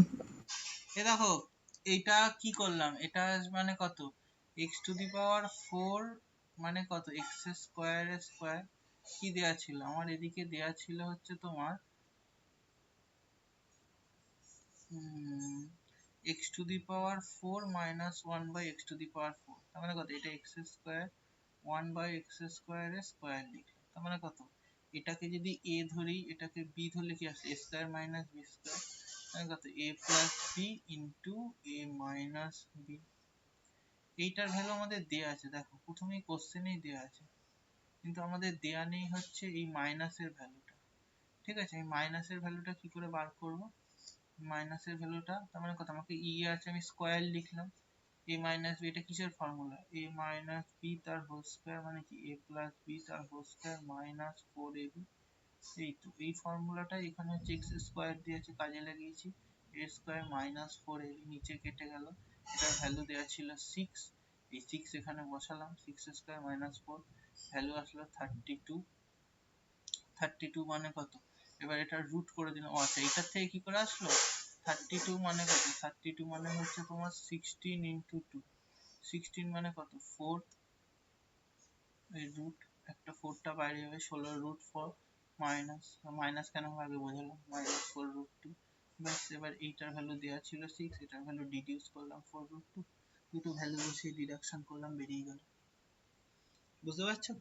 এ দেখো এইটা কি করলাম, এটা মানে কত, x টু দি পাওয়ার 4 মানে কত, x স্কয়ার স্কয়ার কি দেয়া ছিল আমার, এদিকে দেয়া ছিল হচ্ছে তোমার x to the power 4 minus 1 by x to the power 4, তার মানে কত, এটা x square 1 by x square এর স্কয়ার লিখলাম, তার মানে কত, এটাকে যদি a ধরি এটাকে b ধরলে কি আসে, a square minus b square, মানে কত, a plus b into a minus b। এইটার ভ্যালু আমাদের দেয়া আছে, দেখো প্রথমেই কোশ্চেনেই দেয়া আছে, কিন্তু আমাদের দেয়া নেই হচ্ছে এই মাইনাসের ভ্যালুটা। ঠিক আছে, এই মাইনাসের ভ্যালুটা কি করে বার করব, মাইনাসের ভ্যালুটা তার মানে কত, আমাকে ই আছে আমি স্কয়ার লিখলাম, a মাইনাস b, এটা কিসের ফর্মুলা, a মাইনাস b তার হোল স্কয়ার মানে কি a প্লাস b তার হোল স্কয়ার মাইনাস 4ab। এই তো এই ফর্মুলাটা এখানে হচ্ছে x স্কয়ার দিয়েছে কাজে লাগিয়েছি, a স্কয়ার মাইনাস 4ab নিচে কেটে গেল, এটার ভ্যালু দেওয়া ছিল 6, এই 6 এখানে বসালাম, 6 স্কয়ার মাইনাস 4 ভ্যালু আসলো 32, 32 মানে কত, এবার এটা রুট করে দিলাম, ও আচ্ছা এটার থেকে কি করে আসলো 32 মানে কত, 32 মানে হচ্ছে তোমার 16 ইন্টু 2, 16 মানে কত 4, এই রুট একটা 4টা বাইরে যাবে, 16 রুট 4 মাইনাস, মাইনাস কেন হবে আগে বোঝালাম, মাইনাস 4 রুট 2, ব্যাস এবার এইটার ভ্যালু দেওয়া ছিল 6, এটার ভ্যালু ডিডিউস করলাম 4 রুট 2, দুটো ভ্যালু বসিয়ে ডিডাকশন করলাম বেরিয়ে গেল। বুঝতে পারছো?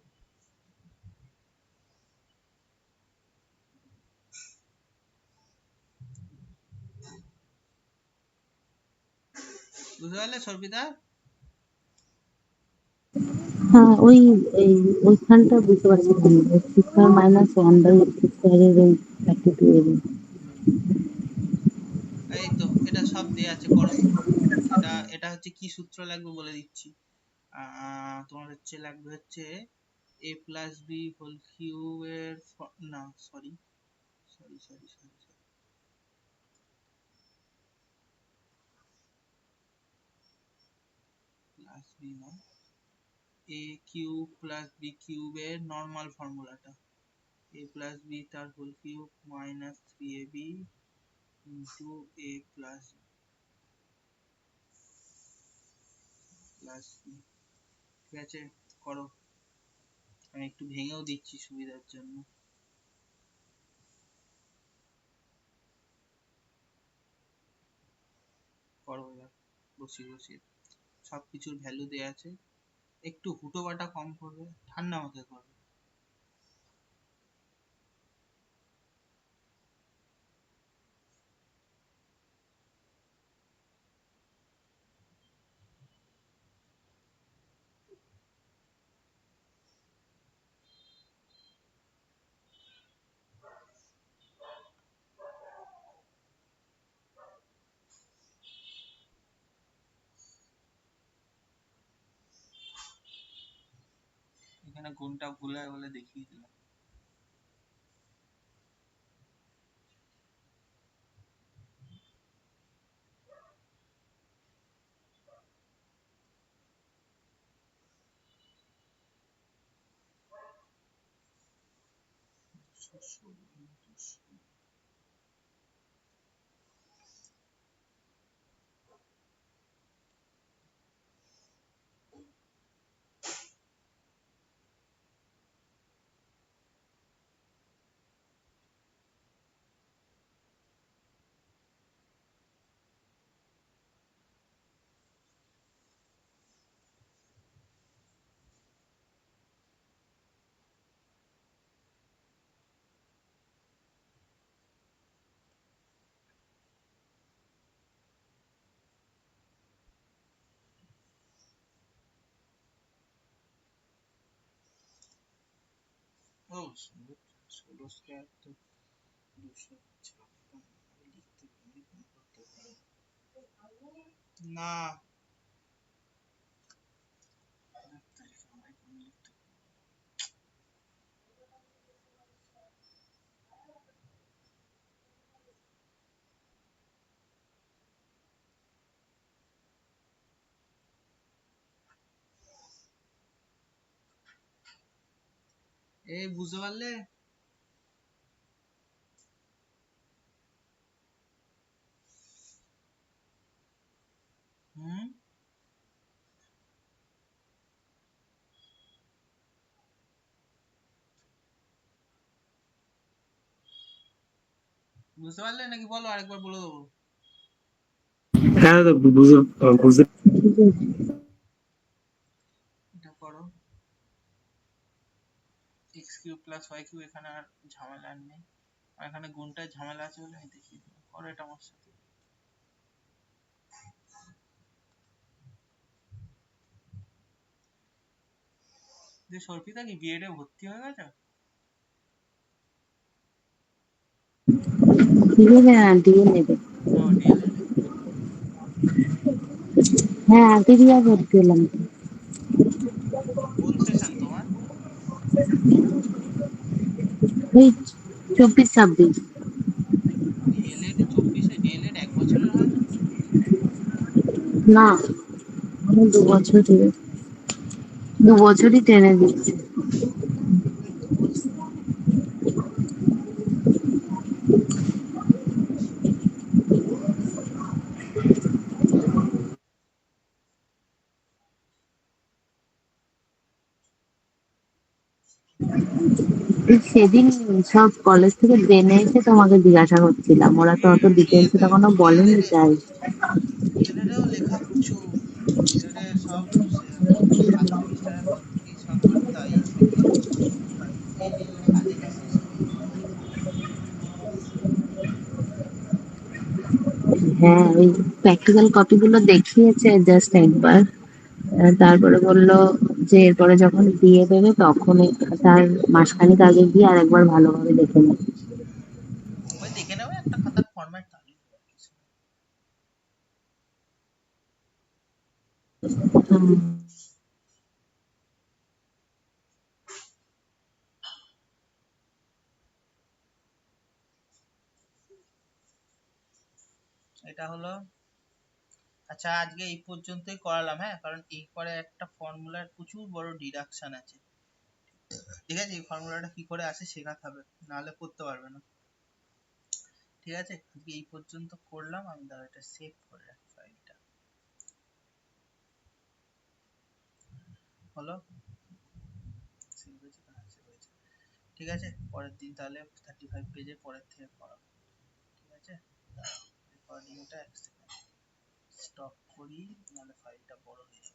বুঝতে পারলে সর্বিদা? হ্যাঁ এই ওইখানটা বুঝতে পারছি, X square minus one by X স্কয়ারের ওই 32 এর। এই তো এটা সব দেয়া আছে, করো। এটা এটা হচ্ছে কি সূত্র লাগবে বলে দিচ্ছি, তোমার হচ্ছে লাগবে হচ্ছে a plus B whole cube এর না sorry sorry sorry sorry plus b না, a কিউব প্লাস বি কিউবের নর্মাল ফর্মুলাটা, a প্লাস বি তার whole cube minus 3ab into a plus plus b. ঠিক আছে, করো। আমি একটু ভেঙেও দিচ্ছি সুবিধার জন্য। করো এবার, বসিয়ে বসিয়ে সবকিছুর ভ্যালু দেওয়া আছে। একটু হুটো বাটা কম করবে, ঠান্ডা মাথায় করবে। এখানে কোনটা ভুল হয় বলে দেখিয়ে দিলাম। ও 16 স্কয়ার তো 256, লিখতে পারি, করতে পারি না। এই বুঝতে পারলে? হুম, বুঝতে পারলে নাকি বলো, আরেকবার বলে দেবো? হ্যাঁ দাদা, বুঝতে ঠিক আছে। এটা করো, x cube plus y cube, এখানে আর ঝামেলা আর নেই। আর এখানে গুণটায় ঝামেলা আছে বলে আমি দেখিয়ে দিলাম। করো এটা আমার সাথে। যে সর্পিতা কি বিএড এ ভর্তি হয়ে গেছে? দিবে না, দিয়ে নেবে। ও ডিএলএড। হ্যাঁ, আগে দিয়া ভর্তি হলাম তো। কোন সেশন তোমার? ওই 24-26। ডিএলএড 24-এ? ডিএলএড 1 বছরের হয় না? না, আমি 2 বছর ধরে 2 বছরই টেনে দিচ্ছে। ওই 2 বছর? এই সেদিন সব কলেজ থেকে জেনে এসে তোমাকে জিজ্ঞাসা করছিলাম, ওরা তো অত ডিটেলসে তখনও বলেনি তাই। ডিএলএড এও লেখা প্রচুর। ডিএলএড এ সব ফার্স্ট সেমিস্টারের পর থেকেই সব তাই থাকে, কাজে লাগে সব। হ্যাঁ, ওই প্র্যাকটিক্যাল কপি গুলো দেখিয়েছে জাস্ট একবার। তারপরে বললো যে এরপরে যখন দিয়ে দেবে তখন তার মাসখানেক আগে গিয়ে আর একবার ভালোভাবে দেখে নেবে। ওই দেখে নেবে, একটা খাতার ফরম্যাট তাহলে কিছু না। হুম। এটা হলো। আচ্ছা, আজকে এই পর্যন্তই করালাম, হ্যাঁ, কারণ এরপরে একটা ফর্মুলার প্রচুর বড় ডিডাকশন আছে। ঠিক আছে, এই ফর্মুলাটা কি করে আসে শেখাতে হবে, নাহলে করতে পারবে না। ঠিক আছে, আজকে এই পর্যন্ত করলাম। আমি দাঁড়া এটা সেভ করে রাখি ফাইলটা। হলো save হয়েছে? হ্যাঁ save হয়েছে। ঠিক আছে, পরের দিন তাহলে 35 পেজের পরের থেকে করাবো। ঠিক আছে, রেকর্ডিংটা এক সেকেন্ড স্টপ করি, নাহলে ফাইলটা বড় হয়ে যাবে।